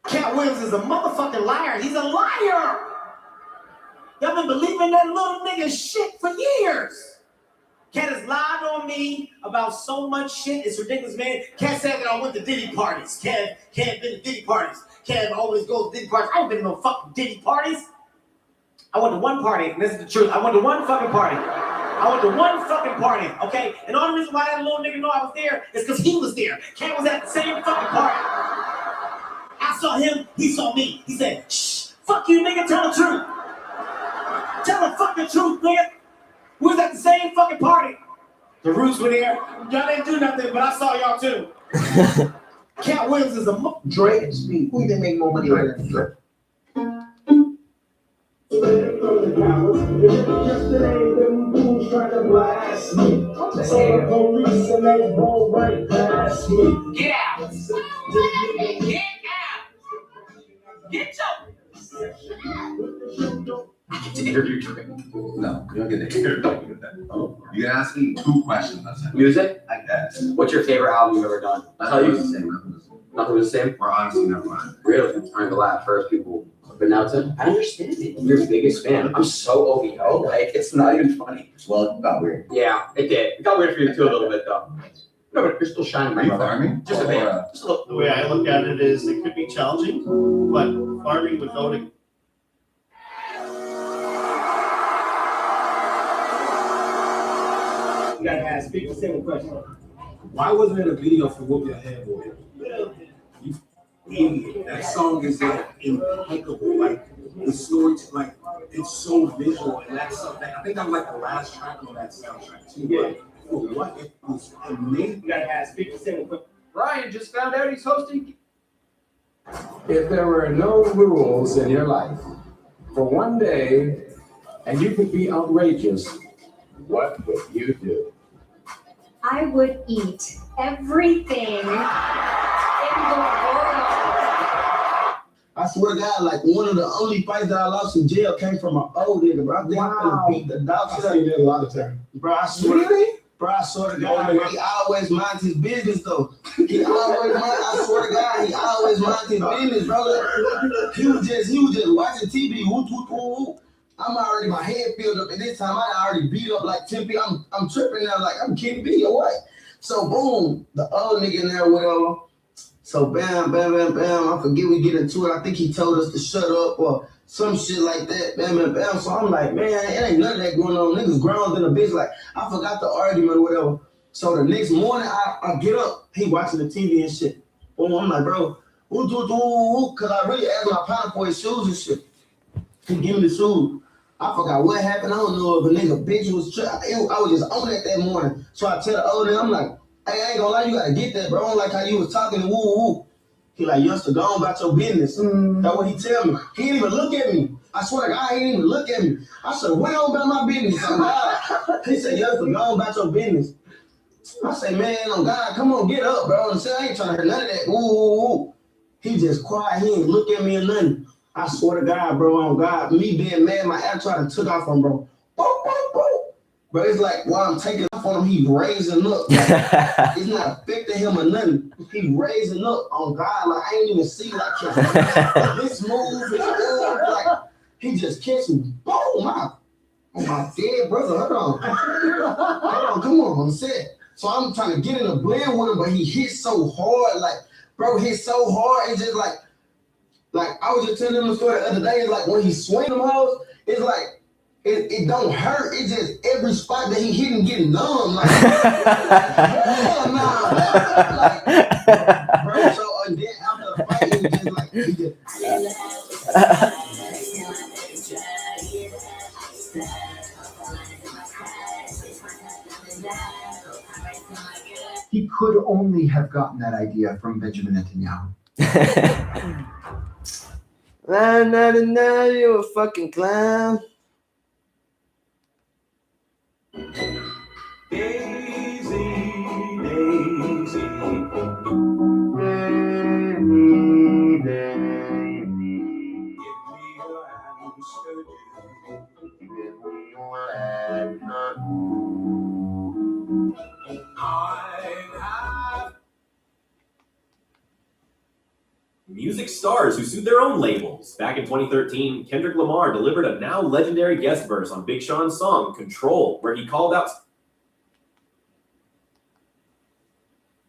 R: Cat Williams is a motherfucking liar. He's a liar. Y'all been believing that little nigga shit for years. Cat has lied on me about so much shit. It's ridiculous, man. Cat said that I went to Diddy parties. Cat been to Diddy parties. Cat always goes to Diddy parties. I ain't been to no fucking Diddy parties. I went to one party, and this is the truth. I went to one fucking party. Okay? And the only reason why that little nigga know I was there is because he was there. Cat was at the same fucking party. I saw him, he saw me. He said, shh, fuck you, nigga, tell the truth. Tell the fucking truth, nigga. We was at the same fucking party. The Roots were there. Y'all didn't do nothing, but I saw y'all too. Cat Williams is a
W: Drake and Speed. Who you think make more money right now?
R: Get out! Get out! Get
G: I get to interview Drake.
T: No, you don't get to interview that. Oh, you can ask me 2 questions. That's it.
I: Music?
T: I guess.
I: What's your favorite album you've ever done? I'll tell you.
T: The same.
I: Nothing was the same?
T: Or honestly, never mind.
I: Really? I'm the last first people pronounce it. I understand it. You're the biggest fan. I'm so OVO. Like, it's not even funny.
T: Well, it got weird.
I: Yeah, it did. It got weird for you too a little bit though. No, but you're still shining, my brother.
T: Farming?
I: Just a bit. Just a little.
X: The way I look at it is it could be challenging, but farming without a
R: You gotta ask people the same question.
D: Why wasn't it a video for Whoop Your Head Boy? You idiot. That song is like impeccable. Like the story, like it's so visual, and that's something. I think I'm like the last track on that soundtrack too.
R: Yeah.
D: For what it was amazing.
R: You gotta ask people the same question.
T: Ryan just found out he's hosting.
Y: If there were no rules in your life for one day and you could be outrageous, what would you do?
H: I would eat everything in the world.
W: I swear to God, like one of the only fights that I lost in jail came from an old nigga, bro. I think I beat the dog shit out of him
L: a lot of times.
W: Bro, I swear. Really? Bro, I swear to God, bro, he always minds his business though. I swear to God, he always minds his business, bro. He was just watching TV. Whoop, whoop, whoop, whoop. I'm already, my head filled up, and this time I already beat up like 10 people. I'm tripping now, like I'm King B or what? So boom, the old nigga in there, whatever. So bam, bam, bam, bam. I forget we get into it. I think he told us to shut up or some shit like that. Bam, bam, bam. So I'm like, man, it ain't none of that going on. Niggas grown than a bitch. Like, I forgot the argument or whatever. So the next morning, I get up. He watching the TV and shit. Boom, I'm like, bro, because I really asked my partner for his shoes and shit. He give me the shoes. I forgot what happened. I don't know if a nigga bitch was. I was just on it that morning. So I tell the old nigga, I'm like, Hey, I ain't gonna lie, you gotta get that, bro. I don't like how you was talking woo woo. He like, youngster, go on about your business. That's what he tell me. He didn't even look at me. I swear to God, he didn't even look at me. I said, what on about my business? On God. He said, youngster, go on about your business. I say, man, on God, come on, get up, bro. And say, I ain't trying to hear none of that. Woo, woo, woo. He just quiet. He ain't look at me or nothing. I swear to God, bro, on God, me being mad, my attitude took off on bro. Boom, boom, boom. Bro, it's like while I'm taking off on him, he raising up. Like, it's not affecting him or nothing. He raising up on God. Like, I ain't even see like this move is good. Like, he just catch me. Boom, on my dead brother. Hold on, come on, I'm set. So I'm trying to get in a blend with him, but he hit so hard. Like, bro, hit so hard. It's just like I was just telling him the story the other day. It's like when he swing them hoes, it's like it don't hurt. It's just every spot that he hit and get numb. Like, hell nah. Like, bro, so and then after the fight, it was just like he just.
E: He could only have gotten that idea from Benjamin Netanyahu.
W: Nah, you a fucking clown.
J: Music stars who sued their own labels. Back in 2013, Kendrick Lamar delivered a now legendary guest verse on Big Sean's song Control, where he called out.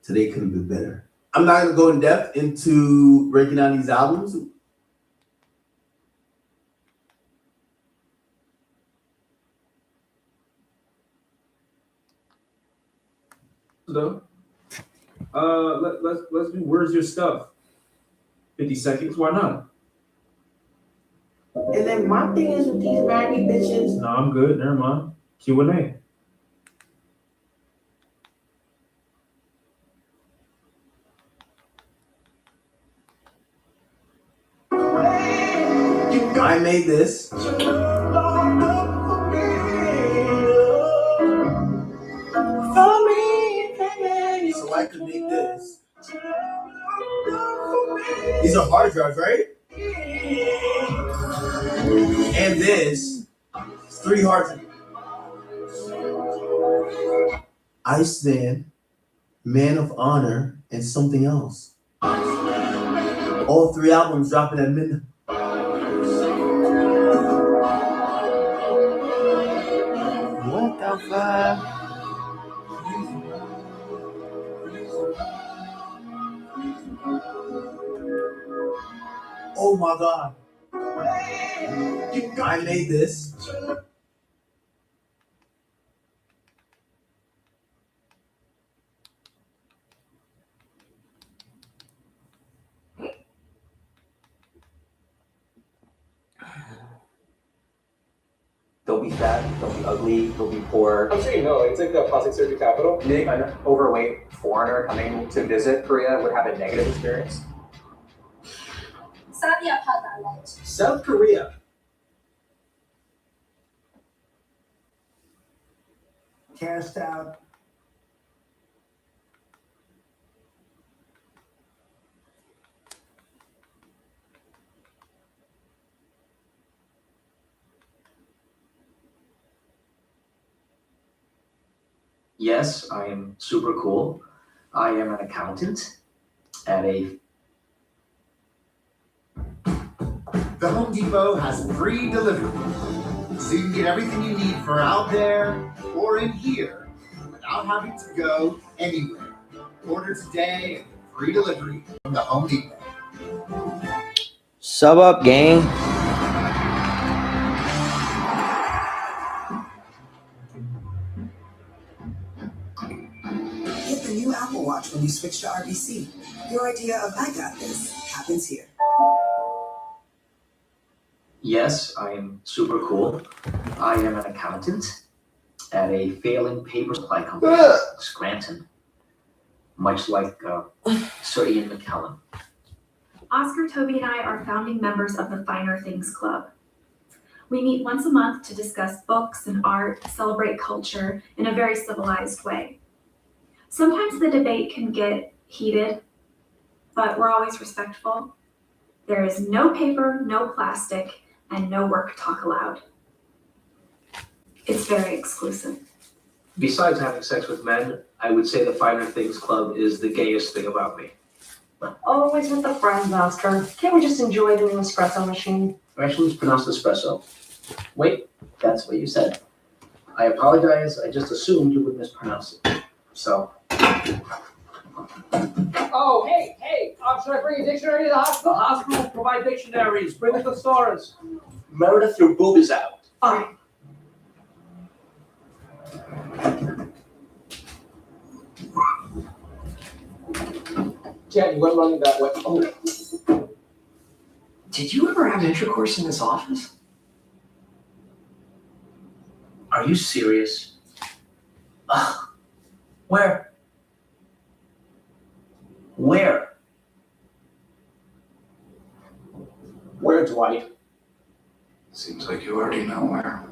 W: Today could have been better. I'm not gonna go in depth into breaking down these albums.
K: Though, let's do Where's Your Stuff? 50 seconds, why not?
R: And then my thing is with these married bitches.
K: No, I'm good. Never mind. Q&A.
W: I made this. So I could make this. These are hard drives, right? And this. It's 3 hard drives. I Stand, Man of Honor, and something else. All 3 albums dropping at midnight. What the fuck? Oh my God. I made this.
M: They'll be fat, they'll be ugly, they'll be poor.
Q: I'm sure you know, it's like the plastic surgery capital.
M: You think an overweight foreigner coming to visit Korea would have a negative experience?
Q: South Korea.
R: Cast out.
M: Yes, I am super cool. I am an accountant at a...
E: The Home Depot has free delivery, so you can get everything you need for out there or in here without having to go anywhere. Order today and free delivery from the Home Depot.
W: Sub up, gang.
Z: Get the new Apple Watch when you switch to RBC. Your idea of I got this happens here.
M: Yes, I am super cool. I am an accountant at a failing paper supply company, Scranton. much like Sir Ian McKellen.
A: Oscar, Toby, and I are founding members of the Finer Things Club. We meet once a month to discuss books and art, celebrate culture in a very civilized way. Sometimes the debate can get heated, but we're always respectful. There is no paper, no plastic, and no work talk allowed. It's very exclusive.
M: Besides having sex with men, I would say the Finer Things Club is the gayest thing about me.
U: Always with the friends, Oscar. Can't we just enjoy the new espresso machine?
M: Actually, it's pronounced espresso. Wait, that's what you said. I apologize, I just assumed you would mispronounce it. So.
R: Oh, hey, should I bring a dictionary to the hospital? Hospitals provide dictionaries. Bring a thesaurus.
M: Meredith, your boob is out.
U: Fine.
R: Jen, you went running that way. Oh.
M: Did you ever have intercourse in this office? Are you serious? Ugh. Where? Where?
R: Where, Dwight?
G: Seems like you already know where.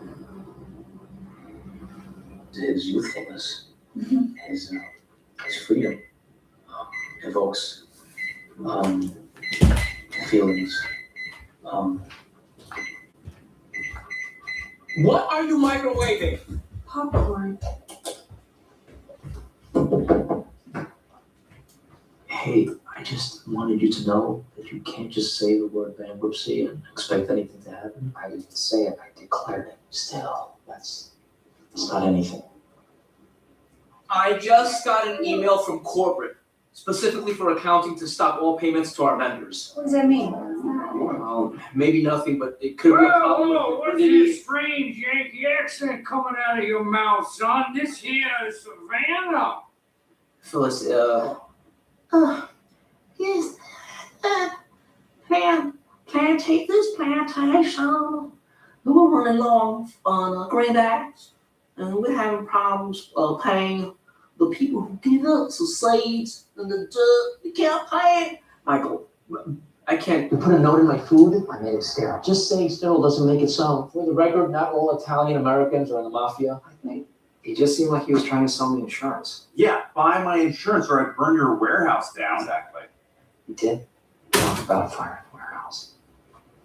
M: His youthfulness, his freedom evokes feelings.
R: What are you microwaving?
U: Popcorn.
M: Hey, I just wanted you to know that you can't just say the word bankruptcy and expect anything to happen. I didn't say it, I declared it. Still, it's not anything.
R: I just got an email from corporate, specifically for accounting to stop all payments to our vendors.
U: What does that mean?
R: Well, maybe nothing, but it could be a problem.
B: Whoa, what's this strange Yankee accent coming out of your mouth, son? This here is Savannah.
M: Phyllis,
U: Yes. Can I take this plantation? We were running low on Grand Axe, and we're having problems paying the people who give us the seeds and the dirt. We can't pay it.
M: Michael, I can't.
U: You put a note in my food? I made it sterile. Just saying sterile doesn't make it so. For the record, not all Italian Americans are in the mafia. I think.
M: He just seemed like he was trying to sell me insurance.
F: Yeah, buy my insurance or I'd burn your warehouse down.
M: Exactly. He did talk about firing the warehouse.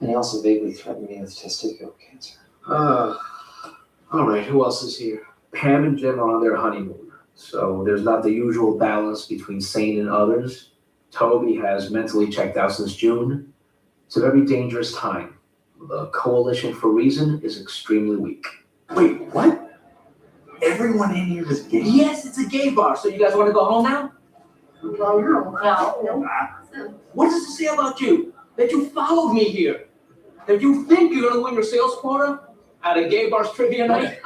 M: And he also vaguely threatened me with testicular cancer. All right, who else is here? Pam and Jim are on their honeymoon, so there's not the usual balance between sane and others. Toby has mentally checked out since June. It's a very dangerous time. The Coalition for Reason is extremely weak.
F: Wait, what? Everyone in here is gay?
U: Yes, it's a gay bar. So you guys want to go home now? Well, no.
R: What does it say about you? That you followed me here? That you think you're gonna win your sales quota at a gay bar's trivia night?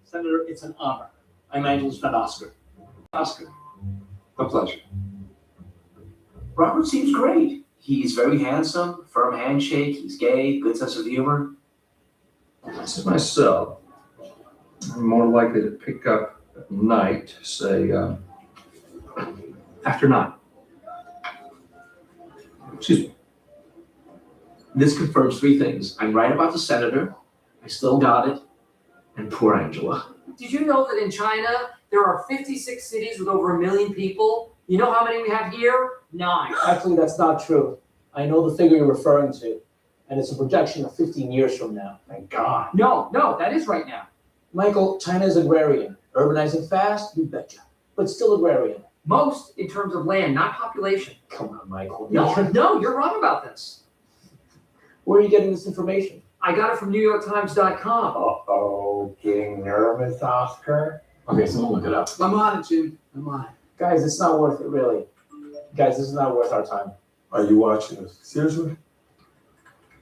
R: Senator, it's an honor. I'm Angela's friend Oscar.
M: Oscar, a pleasure. Robert seems great. He's very handsome, firm handshake, he's gay, good sense of humor.
N: As myself, I'm more likely to pick up at night, say, after 9.
M: Excuse me. This confirms 3 things. I'm right about the senator, I still got it, and poor Angela.
U: Did you know that in China, there are 56 cities with over 1 million people? You know how many we have here? 9.
R: Actually, that's not true. I know the figure you're referring to, and it's a projection of 15 years from now.
M: Thank God.
U: No, that is right now.
R: Michael, China is agrarian. Urbanizing fast, you betcha. But still agrarian.
U: Most in terms of land, not population.
M: Come on, Michael.
U: No, you're wrong about this.
R: Where are you getting this information?
U: I got it from NewYorkTimes.com.
Y: Uh-oh, getting nervous, Oscar?
M: Okay, someone look it up.
U: I'm on it, Jim. I'm on it.
R: Guys, it's not worth it, really. Guys, this is not worth our time.
L: Are you watching this? Seriously?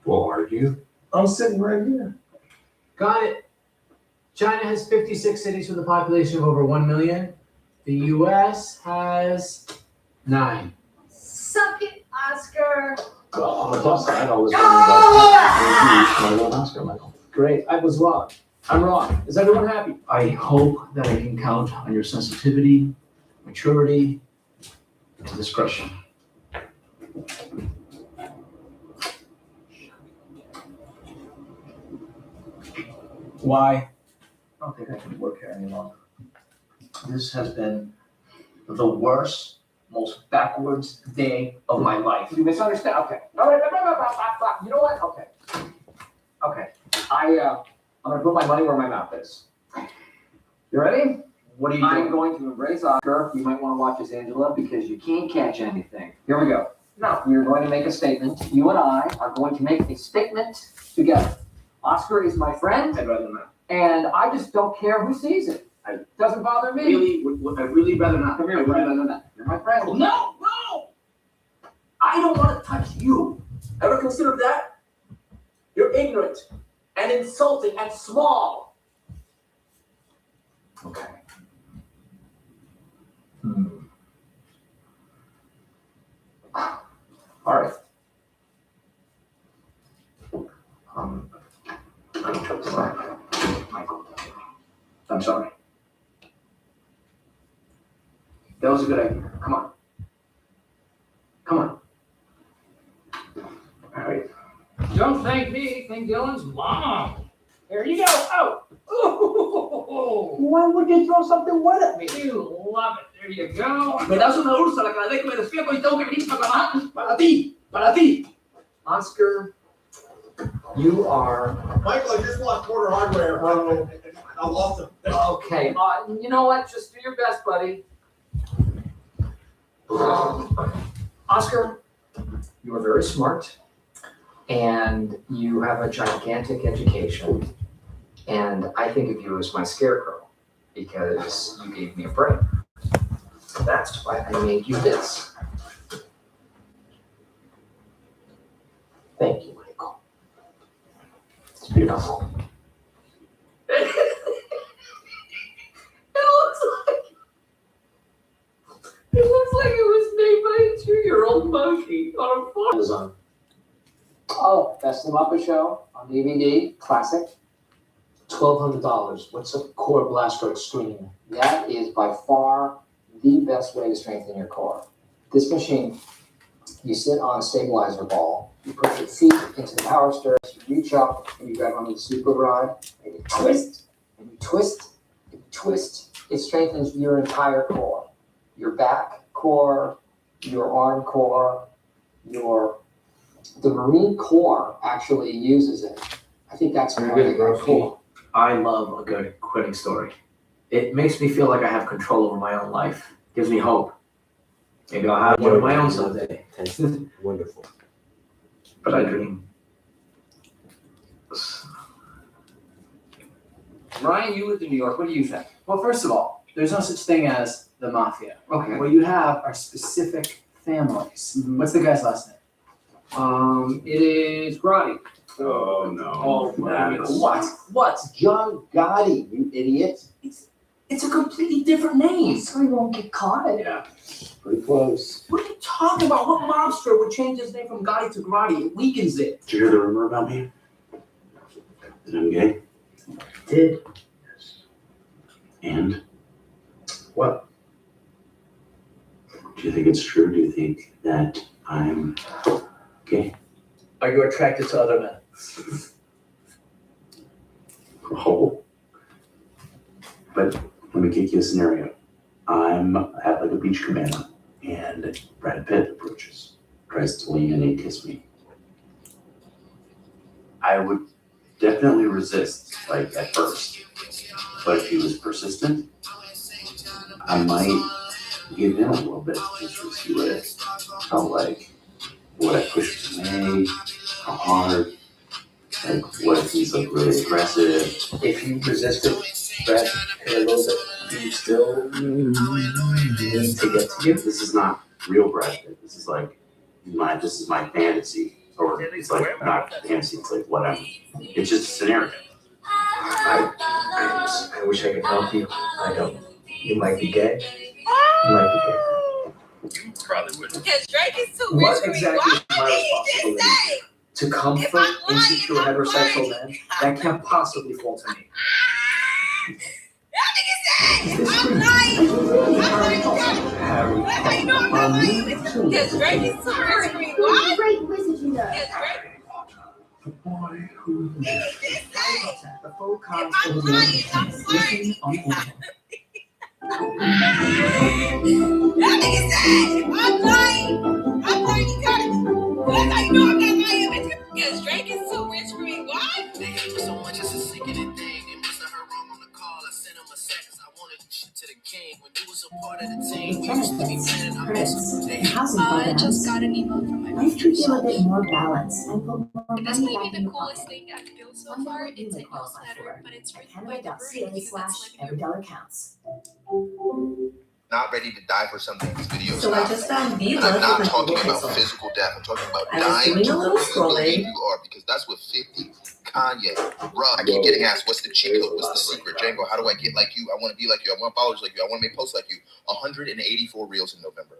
N: Well, are you?
L: I'm sitting right here.
U: Got it. China has 56 cities with a population of over 1 million. The US has 9. Suck it, Oscar.
M: On the plus side, I was
U: Ah!
M: Oscar, Michael.
R: Great, I was wrong.
M: I'm wrong. Is everyone happy? I hope that I can count on your sensitivity, maturity, and discretion. Why? I don't think I can work here any longer. This has been the worst, most backwards day of my life. You misunderstand? Okay. All right. You know what? Okay. Okay. I'm gonna put my money where my mouth is. You ready? What are you doing? I'm going to embrace Oscar. You might want to watch this, Angela, because you can't catch anything. Here we go. No, you're going to make a statement. You and I are going to make a statement together. Oscar is my friend. I'd rather not. And I just don't care who sees it. It doesn't bother me. I'd really rather not. Come here, I'd rather not. You're my friend. No! I don't want to touch you. Ever consider that? You're ignorant and insulting and small. Okay. All right. I'm sorry. That was a good idea. Come on. Come on. All right.
B: Don't thank me, thank Dylan's mom. Here you go. Oh.
M: Why would you throw something wet at me?
B: You love it. There you go.
M: Me das una ursa la cara de que me despierto y tengo que venir para trabajar. Para ti. Oscar, you are.
X: Michael, I just lost Porter Hardware. I lost him.
M: Okay. You know what? Just do your best, buddy. Oscar, you are very smart, and you have a gigantic education. And I think of you as my scarecrow because you gave me a brain. So that's why I made you this. Thank you, Michael. It's beautiful. It looks like it was made by a 2-year-old monkey on a farm. Amazon. Oh, that's the Muppet Show on DVD, classic. $1,200. What's a core blaster extreme? That is by far the best way to strengthen your core. This machine, you sit on a stabilizer ball, you put your feet into the power stirrups, you reach up and you grab onto the super rod, and you twist, and you twist, and you twist. It strengthens your entire core. Your back core, your arm core, the Marine Corps actually uses it. I think that's really cool. I love a good quitting story. It makes me feel like I have control over my own life. Gives me hope. Maybe I'll have one of my own someday.
Y: Wonderful.
M: But I dream. Ryan, you lived in New York. What do you think?
C: Well, first of all, there's no such thing as the mafia.
M: Okay.
C: What you have are specific families.
M: Mhm.
C: What's the guy's last name?
M: It is Grotti.
T: Oh, no.
M: Oh, man.
C: What?
M: John Gotti, you idiot. It's a completely different name.
C: So he won't get caught.
M: Yeah. Pretty close. What are you talking about? What mobster would change his name from Gotti to Grotti? It weakens it.
T: Did you hear the rumor about me? That I'm gay?
M: Did.
T: And?
M: What?
T: Do you think it's true? Do you think that I'm gay?
M: Are you attracted to other men?
T: Oh. But let me kick you a scenario. I'm at like a beach cabana and Brad Pitt approaches, tries to lean in and kiss me. I would definitely resist, like at first. But if he was persistent, I might give in a little bit just to see what it felt like. Would I push away? How hard? Like, what if he's like really aggressive?
M: If you resisted Brad Pitt a little bit, do you still need to get to you?
T: This is not real Brad Pitt. This is like this is my fantasy. Or it's like not fantasy, it's like what it's just a scenario.
M: I wish I could help you. I don't. You might be gay. You might be gay.
T: You probably wouldn't.
Q: Because Drake is too
M: What
Q: rich for me.
M: exactly
Q: Why
M: is my
Q: did he just
M: responsibility
Q: say?
M: To comfort insecure heterosexual men, that can't possibly fall to me. Harry,
D: Because Drake is so rich for me. Why?
I: Great wizard, you know.
M: The boy who the full cast of the listen on the internet.
D: That nigga said, I'm lying, you got it. That's how you know I'm not lying, bitch. Because Drake is so rich for me. Why? They hate you so much, it's a sickening thing. They must have heard wrong on the call. I sent him a sex. I wanted to shit to the king. When you was a part of the team, we used to be planning our best.
I: I just got an email from my life should feel a bit more balanced and put more
D: That's
I: money
D: maybe
I: back in
D: the
I: your
D: coolest
I: pocket.
D: thing I've built so far. It's a newsletter, but it's written by the
I: Canada.ca/every dollar counts.
O: Not ready to die for something. This video is
I: So I
O: not.
I: just found these
O: And I'm not
I: left
O: talking
I: with my
O: about
I: Google
O: physical death. I'm talking about
I: I was
O: dying
I: doing
O: to
I: a little
O: who you believe
I: scrolling.
O: you are, because that's what 50, Kanye, bruh. I keep getting asked, what's the cheat code? What's the secret? Django, how do I get like you? I want to be like you. I want followers like you. I want to make posts like you. 184 reels in November.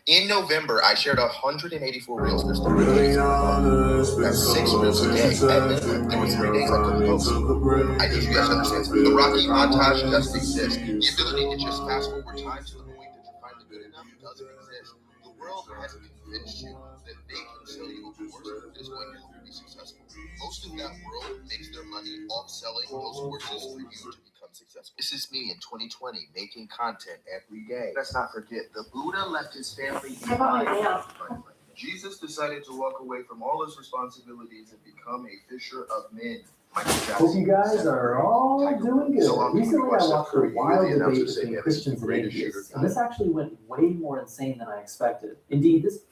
O: In November, I shared 184 reels. There's 3 days. That's 6 reels a day. And then there were 3 days I couldn't post. I need you guys to understand something. The Rocky montage doesn't exist. The ability to just fast forward time to the point that you're finally good enough doesn't exist. The world has convinced you that they can sell you a course that is going to help you be successful. Most of that world makes their money off selling those courses for you to become successful. This is me in 2020 making content every day. Let's not forget, the Buddha left his family
I: How about my veil?
O: Jesus decided to walk away from all his responsibilities and become a fisher of men. Michael Jackson.
M: Hope you guys are all doing good.
O: So long
M: Recently, I watched a wild
O: really
M: debate
O: announces
M: between
O: that
M: Christians
O: he's the
M: and
O: greatest
M: atheists,
O: shooter.
M: and this actually went way more insane than I expected. Indeed, this.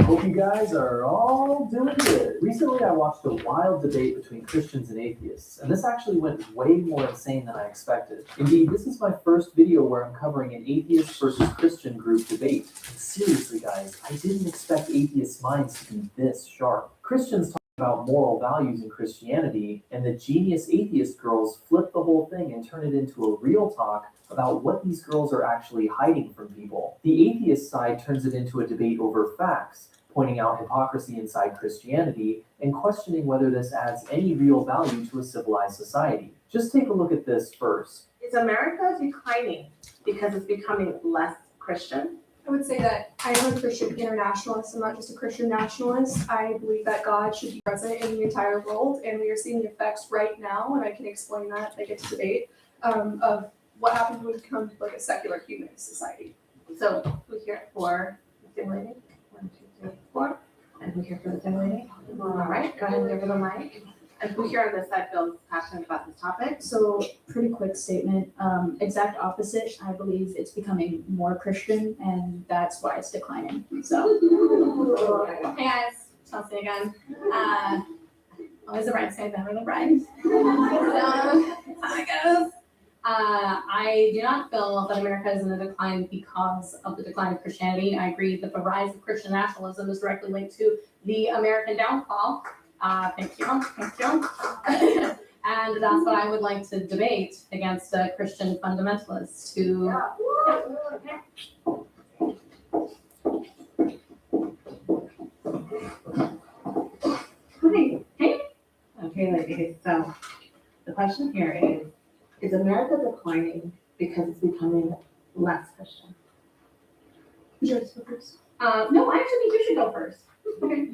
M: Hope you guys are all doing good. Recently, I watched a wild debate between Christians and atheists, and this actually went way more insane than I expected. Indeed, this is my first video where I'm covering an atheist versus Christian group debate. And seriously, guys, I didn't expect atheists' minds to be this sharp. Christians talk about moral values in Christianity, and the genius atheist girls flip the whole thing and turn it into a real talk about what these girls are actually hiding from people. The atheist side turns it into a debate over facts, pointing out hypocrisy inside Christianity and questioning whether this adds any real value to a civilized society. Just take a look at this first.
P: Is America declining because it's becoming less Christian?
S: I would say that I am a Christian internationalist. I'm not just a Christian nationalist. I believe that God should be present in the entire world, and we are seeing the effects right now, and I can explain that if I get to debate, of what happens when we become like a secular humanist society.
P: So who's here for the dim lady? 1, 2, 3, 4. And who's here for the dim lady? All right, go ahead and give her the mic. And who here on this side feels passionate about this topic?
H: So, pretty quick statement. Exact opposite. I believe it's becoming more Christian, and that's why it's declining. So,
S: Hey guys, Chelsea again. Always the right side, never the right. Hi guys. I do not feel that America is in a decline because of the decline of Christianity. I agree that the rise of Christian nationalism is directly linked to the American downfall. Thank you. And that's what I would like to debate against Christian fundamentalists who.
P: Hey. Okay, ladies. So the question here is America declining because it's becoming less Christian?
S: No, I actually think you should go first. Okay.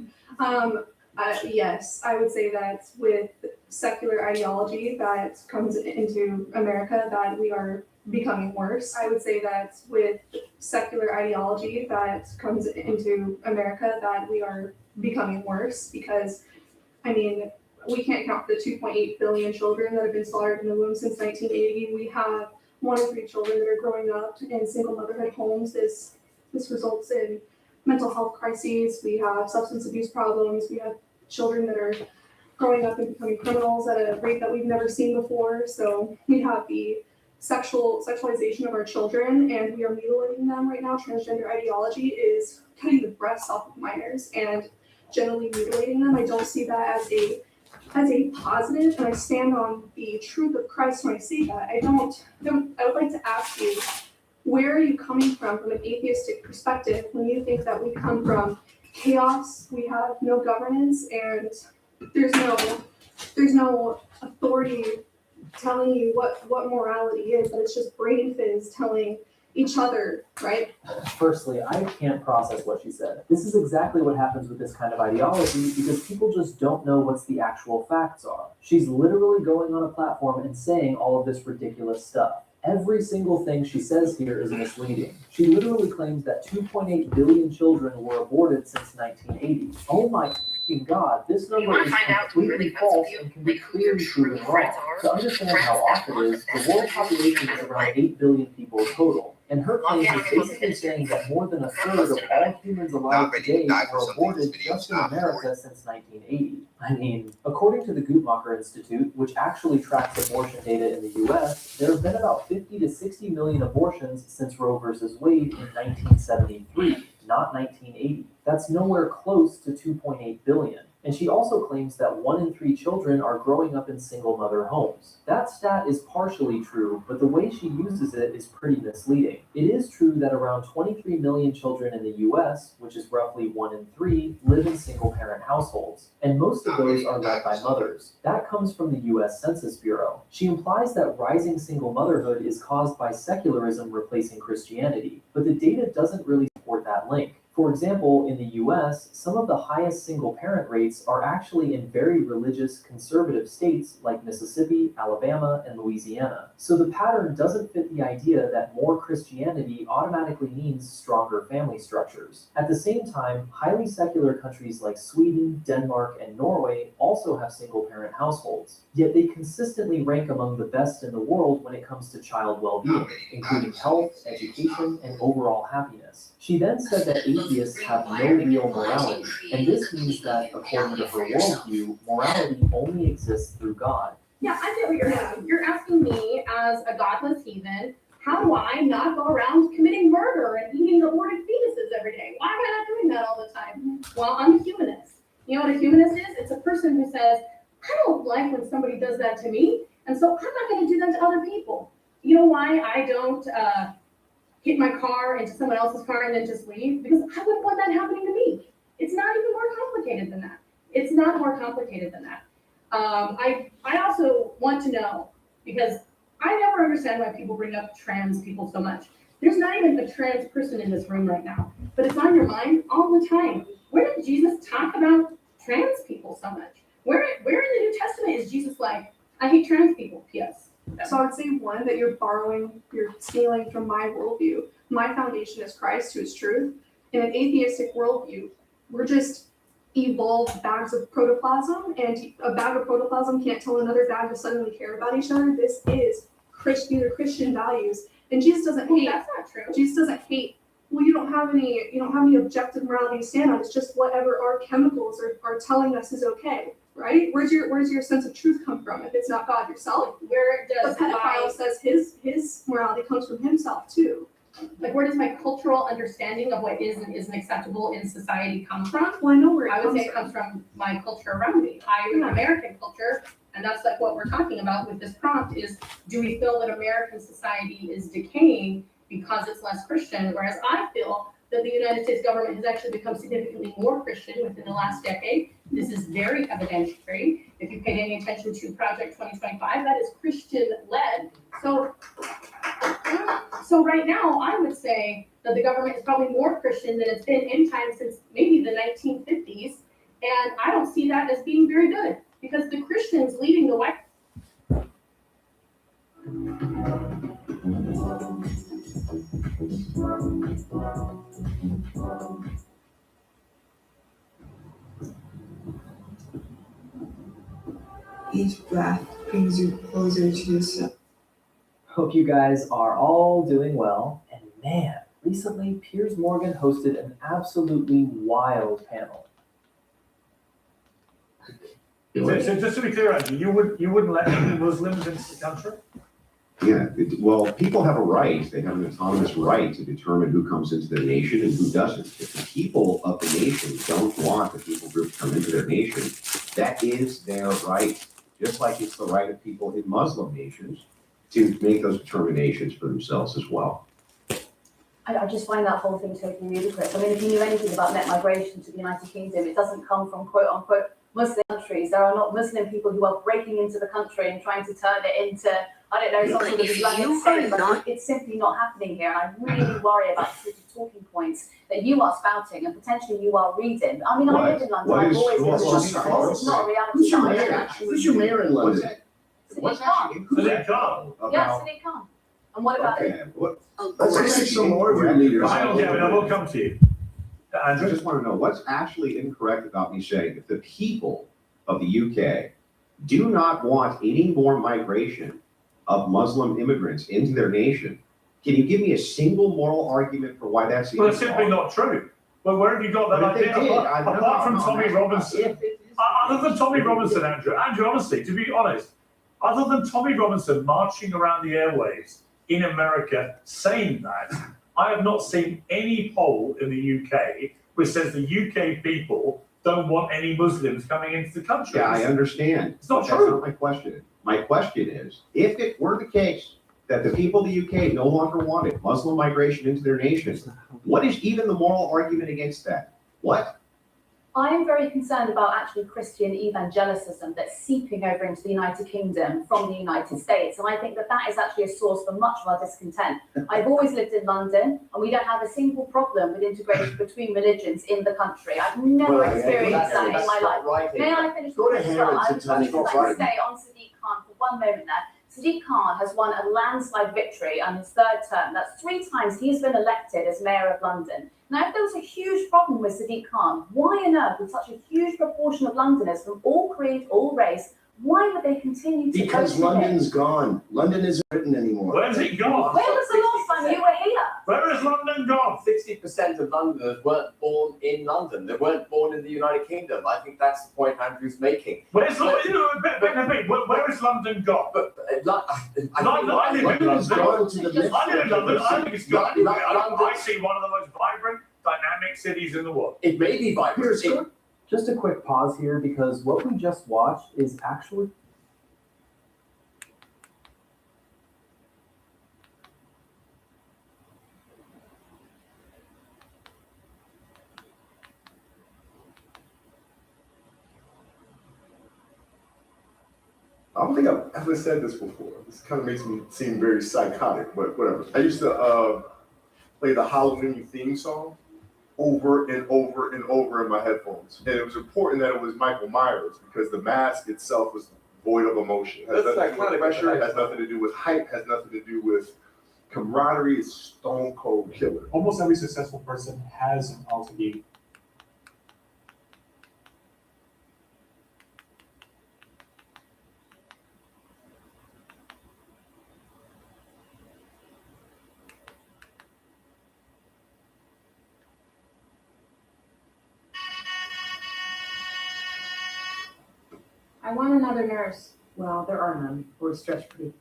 S: Yes, I would say that with secular ideology that comes into America, that we are becoming worse. I would say that with secular ideology that comes into America, that we are becoming worse because, I mean, we can't count the 2.8 billion children that have been slaughtered in the womb since 1980. We have 1 in 3 children that are growing up in single motherhood homes. This results in mental health crises. We have substance abuse problems. We have children that are growing up and becoming criminals at a rate that we've never seen before. So we have the sexualization of our children, and we are mutilating them right now. Transgender ideology is cutting the breasts off of minors and generally mutilating them. I don't see that as a positive, and I stand on the truth of Christ when I say that. I would like to ask you, where are you coming from an atheistic perspective when you think that we come from chaos, we have no governance, and there's no authority telling you what morality is, but it's just brain fizz telling each other, right?
E: Firstly, I can't process what she said. This is exactly what happens with this kind of ideology because people just don't know what the actual facts are. She's literally going on a platform and saying all of this ridiculous stuff. Every single thing she says here is misleading. She literally claims that 2.8 billion children were aborted since 1980. Oh my fucking God, this number is completely false and can be clearly proven wrong. To understand how off it is, the world population is around 8 billion people total. And her claim is basically saying that more than a third of all humans alive today were aborted just in America since 1980. I mean, according to the Guttmacher Institute, which actually tracks abortion data in the US, there have been about 50 to 60 million abortions since Roe versus Wade in 1973, not 1980. That's nowhere close to 2.8 billion. And she also claims that 1 in 3 children are growing up in single mother homes. That stat is partially true, but the way she uses it is pretty misleading. It is true that around 23 million children in the US, which is roughly 1 in 3, live in single parent households, and most of those are led by mothers. That comes from the US Census Bureau. She implies that rising single motherhood is caused by secularism replacing Christianity, but the data doesn't really support that link. For example, in the US, some of the highest single parent rates are actually in very religious conservative states like Mississippi, Alabama, and Louisiana. So the pattern doesn't fit the idea that more Christianity automatically means stronger family structures. At the same time, highly secular countries like Sweden, Denmark, and Norway also have single parent households. Yet they consistently rank among the best in the world when it comes to child well-being, including health, education, and overall happiness. She then said that atheists have no real morality, and this means that, according to her worldview, morality only exists through God.
J: Yeah, I get what you're asking. You're asking me, as a godless heathen, how do I not go around committing murder and eating aborted fetuses every day? Why am I not doing that all the time? Well, I'm a humanist. You know what a humanist is? It's a person who says, I don't like when somebody does that to me, and so I'm not going to do that to other people. You know why I don't hit my car into someone else's car and then just leave? Because I wouldn't want that happening to me. It's not even more complicated than that. It's not more complicated than that. I also want to know, because I never understand why people bring up trans people so much. There's not even a trans person in this room right now, but it's on your mind all the time. Where did Jesus talk about trans people so much? Where in the New Testament is Jesus like, I hate trans people, P.S.
S: So I would say, one, that you're stealing from my worldview. My foundation is Christ, who is truth. In an atheistic worldview, we're just evolved bags of protoplasm, and a bag of protoplasm can't tell another bag to suddenly care about each other. These are Christian values. And Jesus doesn't hate.
J: That's not true.
S: Jesus doesn't hate. Well, you don't have any objective morality to stand on. It's just whatever our chemicals are telling us is okay. Right? Where's your sense of truth come from if it's not God yourself?
J: Where does
S: the pedophile says his morality comes from himself too.
J: Like, where does my cultural understanding of what is and isn't acceptable in society come from?
S: Well, I know where
J: I would say it comes from my culture around me. I'm American culture, and that's like what we're talking about with this prompt is, do we feel that American society is decaying because it's less Christian? Whereas I feel that the United States government has actually become significantly more Christian within the last decade. This is very evidentiary. If you paid any attention to Project 2025, that is Christian-led. So right now, I would say that the government is probably more Christian than it's been any time since maybe the 1950s. And I don't see that as being very good, because the Christians leading the white.
I: Each breath brings you closer to yourself.
E: Hope you guys are all doing well. And man, recently Piers Morgan hosted an absolutely wild panel.
B: So just to be clear, Andrew, you wouldn't let any Muslims into the country?
K: Yeah, well, people have a right, they have an autonomous right to determine who comes into their nation and who doesn't. If the people of the nation don't want the people group to come into their nation, that is their right. Just like it's the right of people in Muslim nations to make those determinations for themselves as well.
A: I just find that whole thing totally ludicrous. I mean, if you knew anything about net migration to the United Kingdom, it doesn't come from quote unquote Muslim countries. There are not Muslim people who are breaking into the country and trying to turn it into, I don't know, some sort of Islamic state. Like, it's simply not happening here. And I really worry about the sort of talking points that you are spouting and potentially you are reading. I mean, I live in London. I've always lived in London. This is not a reality.
T: Who's your mayor? Who's your mayor in London?
K: What's actually
B: Sadiq Khan.
A: Yeah, Sadiq Khan. And what about it?
K: Okay, what?
T: Let's get some more of your leaders.
B: I don't get it. I will come to you.
K: I just want to know what's actually incorrect about me saying that the people of the UK do not want any more migration of Muslim immigrants into their nation. Can you give me a single moral argument for why that's
B: Well, it's simply not true. But where have you got that
K: But if they
B: idea?
K: did,
B: Apart from Tommy Robinson.
K: If
B: Other than Tommy Robinson, Andrew, honestly, to be honest, other than Tommy Robinson marching around the airwaves in America saying that, I have not seen any poll in the UK which says the UK people don't want any Muslims coming into the country.
K: Yeah, I understand.
B: It's not
K: But
B: true.
K: That's not my question. My question is, if it were the case that the people of the UK no longer wanted Muslim migration into their nation, what is even the moral argument against that? What?
A: I am very concerned about actually Christian evangelicism that's seeping over into the United Kingdom from the United States. And I think that that is actually a source for much of our discontent. I've always lived in London and we don't have a single problem with integration between religions in the country. I've never experienced that in my life. May I finish?
T: Go to
A: with this as well?
T: Harrods
A: I
T: and
A: would
T: tell me
A: just
T: it's
A: like
T: not
A: to stay on Sadiq Khan for one moment there. Sadiq Khan has won a landslide victory on his third term. That's 3 times he's been elected as mayor of London. Now, if there was a huge problem with Sadiq Khan, why on earth, with such a huge proportion of Londoners from all creed, all race, why would they continue to
T: Because
A: vote for him?
T: London's gone. London isn't Britain anymore.
B: Where's it gone?
A: When was the last time you were here?
B: Where is London gone?
F: 60% of Londoners weren't born in London. They weren't born in the United Kingdom. I think that's the point Andrew's making.
B: Where's London? Where is London gone? I live in London. I live in London. I think it's gone. I see one of the most vibrant, dynamic cities in the world.
F: It may be vibrant.
E: Just a quick pause here because what we just watched is actually
G: I don't think I've ever said this before. This kind of makes me seem very psychotic, but whatever. I used to play the Halloween theme song over and over and over in my headphones. And it was important that it was Michael Myers because the mask itself was void of emotion. It has
Q: That's
G: nothing to do with
Q: psychotic.
G: pressure, it has nothing to do with hype, has nothing to do with camaraderie. It's stone cold killer.
L: Almost every successful person has an alter ego.
P: I want another nurse.
C: Well, there are none. We're stretched pretty.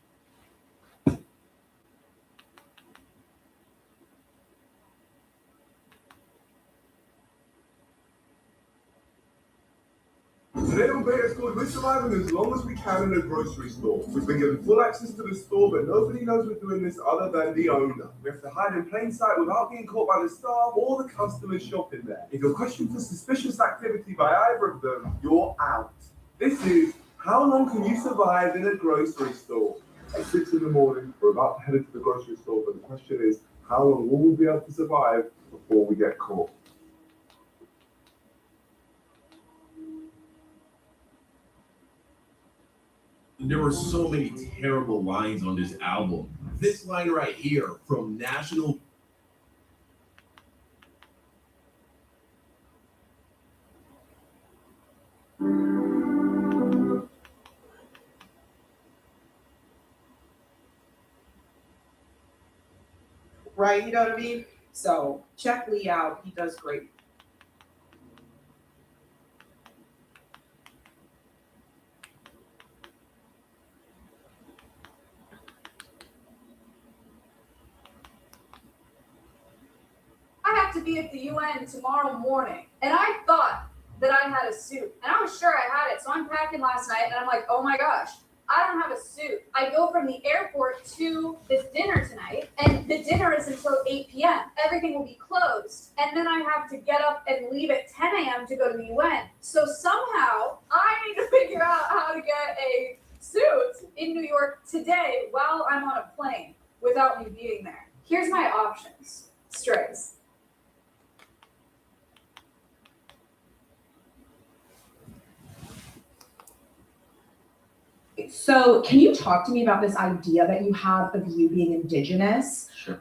G: Today on Beta Schools, we're surviving as long as we can in a grocery store. We've been given full access to the store, but nobody knows we're doing this other than the owner. We have to hide in plain sight without being caught by the staff or the customers shopping there. If you're questioned for suspicious activity by either of them, you're out. This is How Long Can You Survive in a Grocery Store? At 6 in the morning, we're about to head into the grocery store, but the question is, how long will we be able to survive before we get caught?
V: There were so many terrible lines on this album. This line right here from National.
W: Right, you know what I mean? So check Lee out. He does great.
Z: I have to be at the UN tomorrow morning. And I thought that I had a suit. And I was sure I had it. So I'm packing last night and I'm like, oh my gosh, I don't have a suit. I go from the airport to this dinner tonight, and the dinner is until 8 p.m. Everything will be closed. And then I have to get up and leave at 10 a.m. to go to the UN. So somehow I need to figure out how to get a suit in New York today while I'm on a plane without me being there. Here's my options. Strays.
W: So can you talk to me about this idea that you have of you being indigenous?
E: Sure.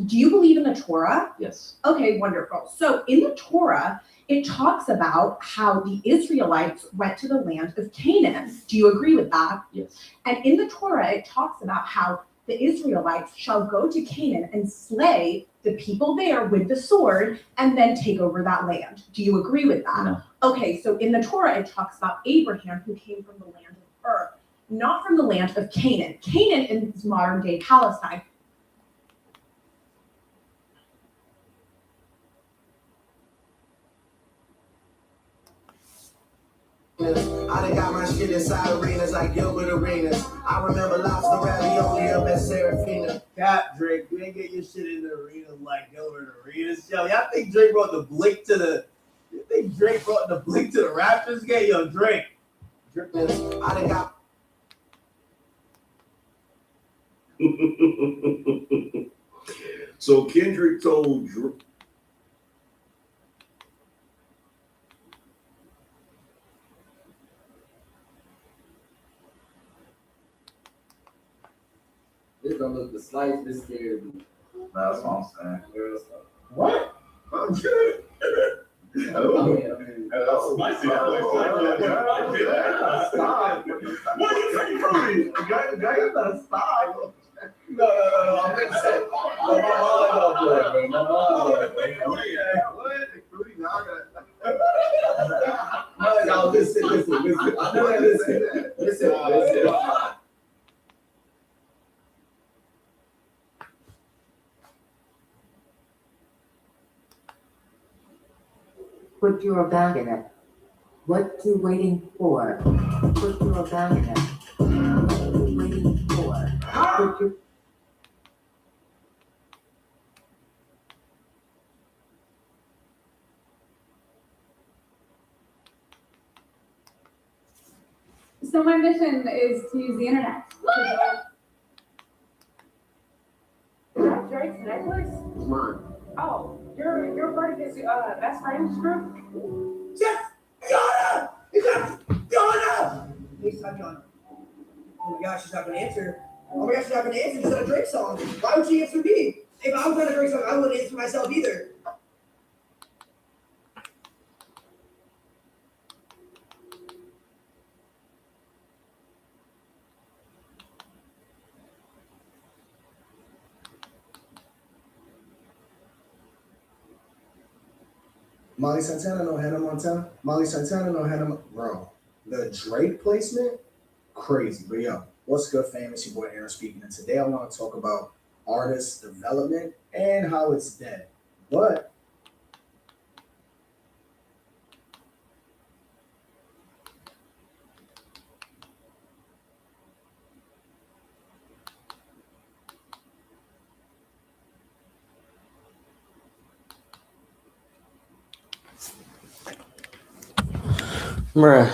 W: Do you believe in the Torah?
E: Yes.
W: Okay, wonderful. So in the Torah, it talks about how the Israelites went to the land of Canaan. Do you agree with that?
E: Yes.
W: And in the Torah, it talks about how the Israelites shall go to Canaan and slay the people there with the sword and then take over that land. Do you agree with that?
E: No.
W: Okay, so in the Torah, it talks about Abraham who came from the land of Ur, not from the land of Canaan. Canaan is modern day Palestine.
D: I done got my shit inside arenas like Gilbert Arenas. I remember lobster ravioli up at Serafina.
N: Cap, Drake, you ain't get your shit in the arena like Gilbert Arenas. Yo, y'all think Drake brought the blink to the Raptors game? Yo, Drake.
D: I done got
R: So Kendrick told
M: This don't look the slightest bit scared of me.
N: That's what I'm saying.
M: What?
R: I'm good. That's spicy.
N: Stop.
R: What are you saying from me?
N: Guy, gotta stop. No, I'm gonna say, my mind don't play, man. My mind don't play. No, listen. I know that. Listen.
C: Put your bag in it. What you waiting for? Put your bag in it. What you waiting for? Put your
Z: So my mission is to use the internet.
P: Is that Drake's necklace?
M: It's mine.
P: Oh, you're part of his best friends group?
N: Yes! Fiona! Is that Fiona? Please touch on her. Oh my gosh, she's not gonna answer. Oh my gosh, she's not gonna answer. She's on a Drake song. Why would she answer me? If I was on a Drake song, I wouldn't answer myself either.
U: Molly Santana, no Hannah Montana. Molly Santana, no Hannah. Bro, the Drake placement, crazy. But yo, what's good, fam? It's your boy Aaron speaking, and today I want to talk about artist development and how it's dead. But
M: Bruh.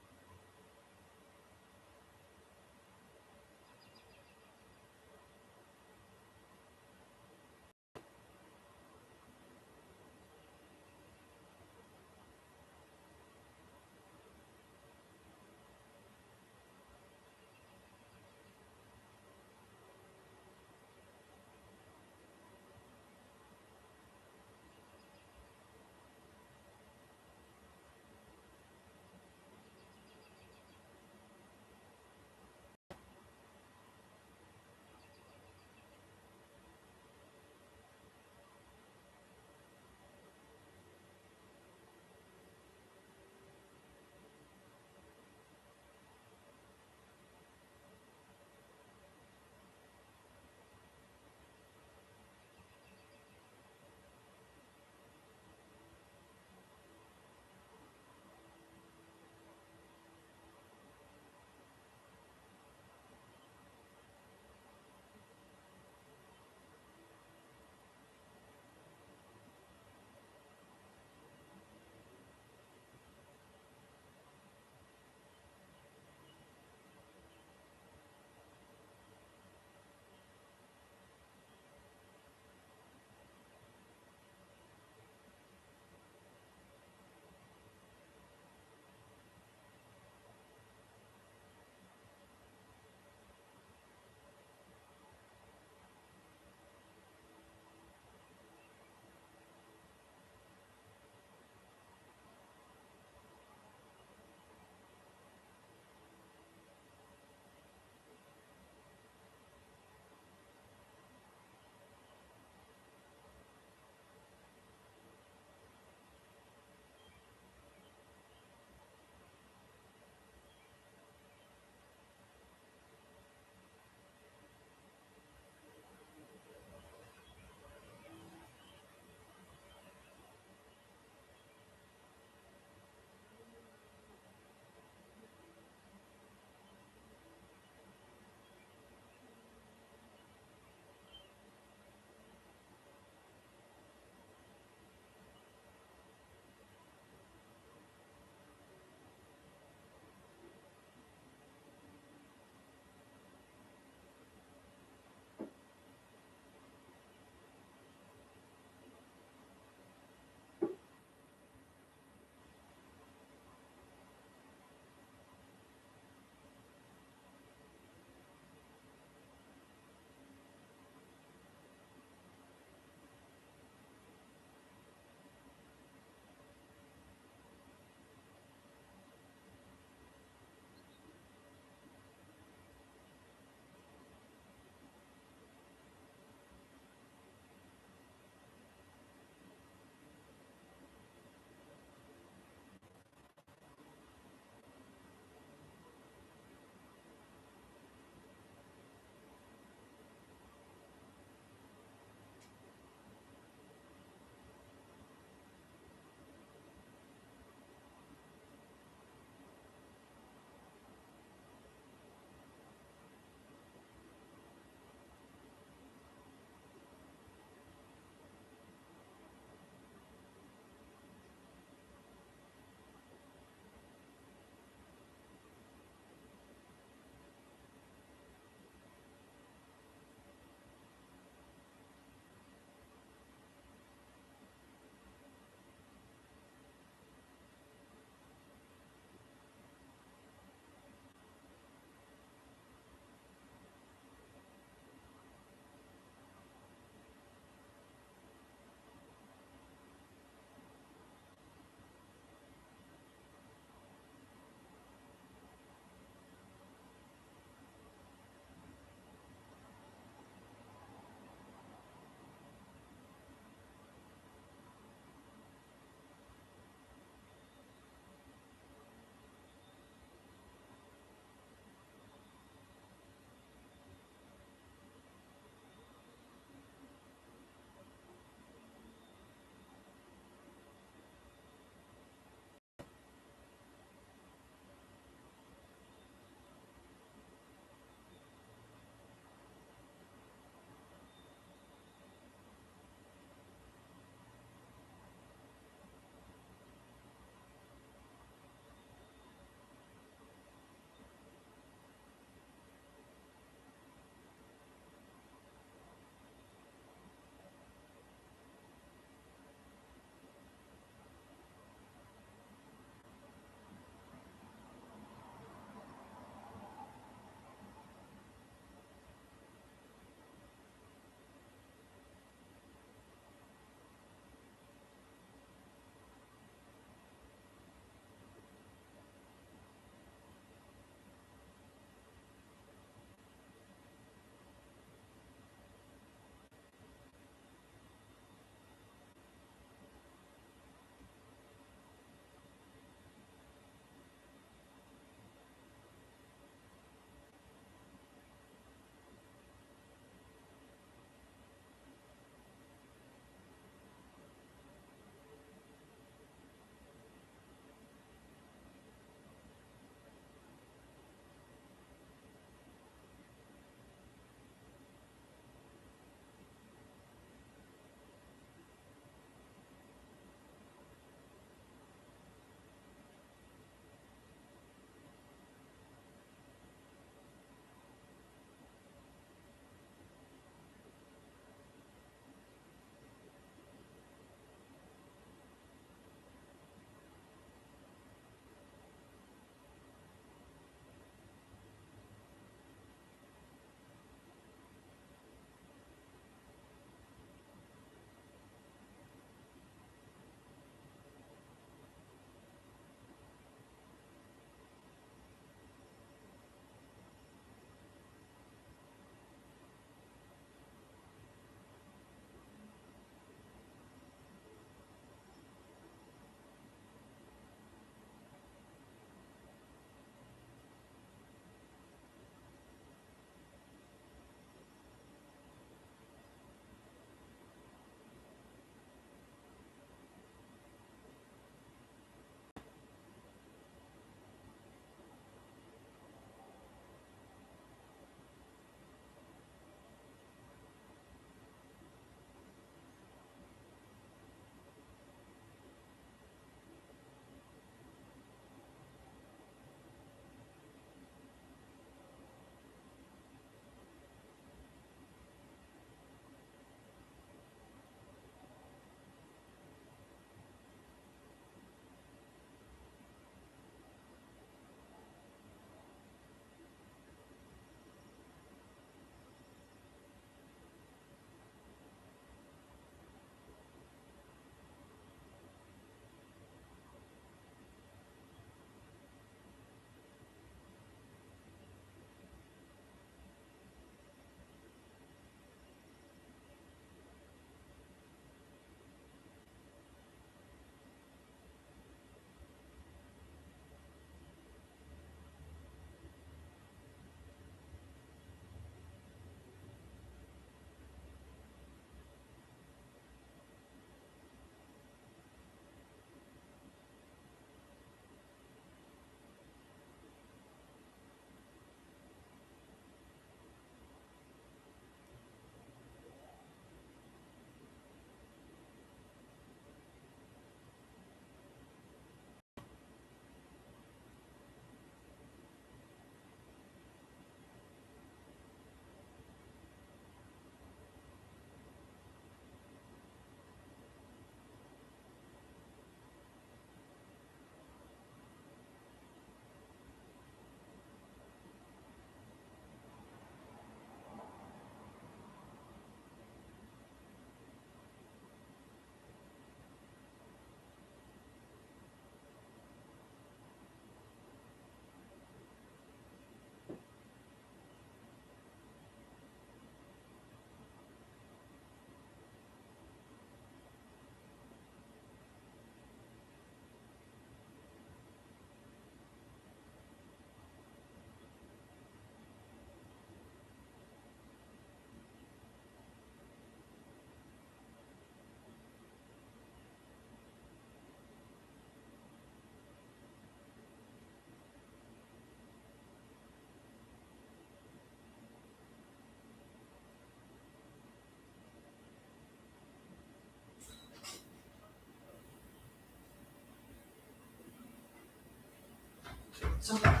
N: Sometimes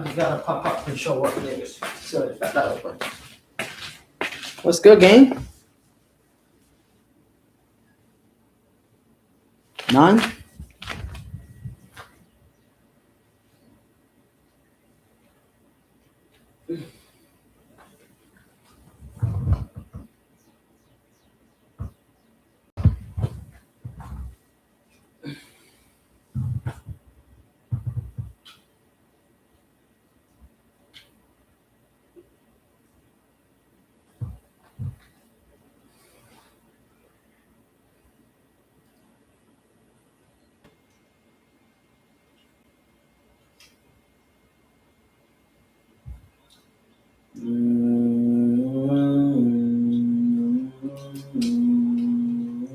N: you gotta pop up and show up, niggas. So it's got that open. What's good, gang? None?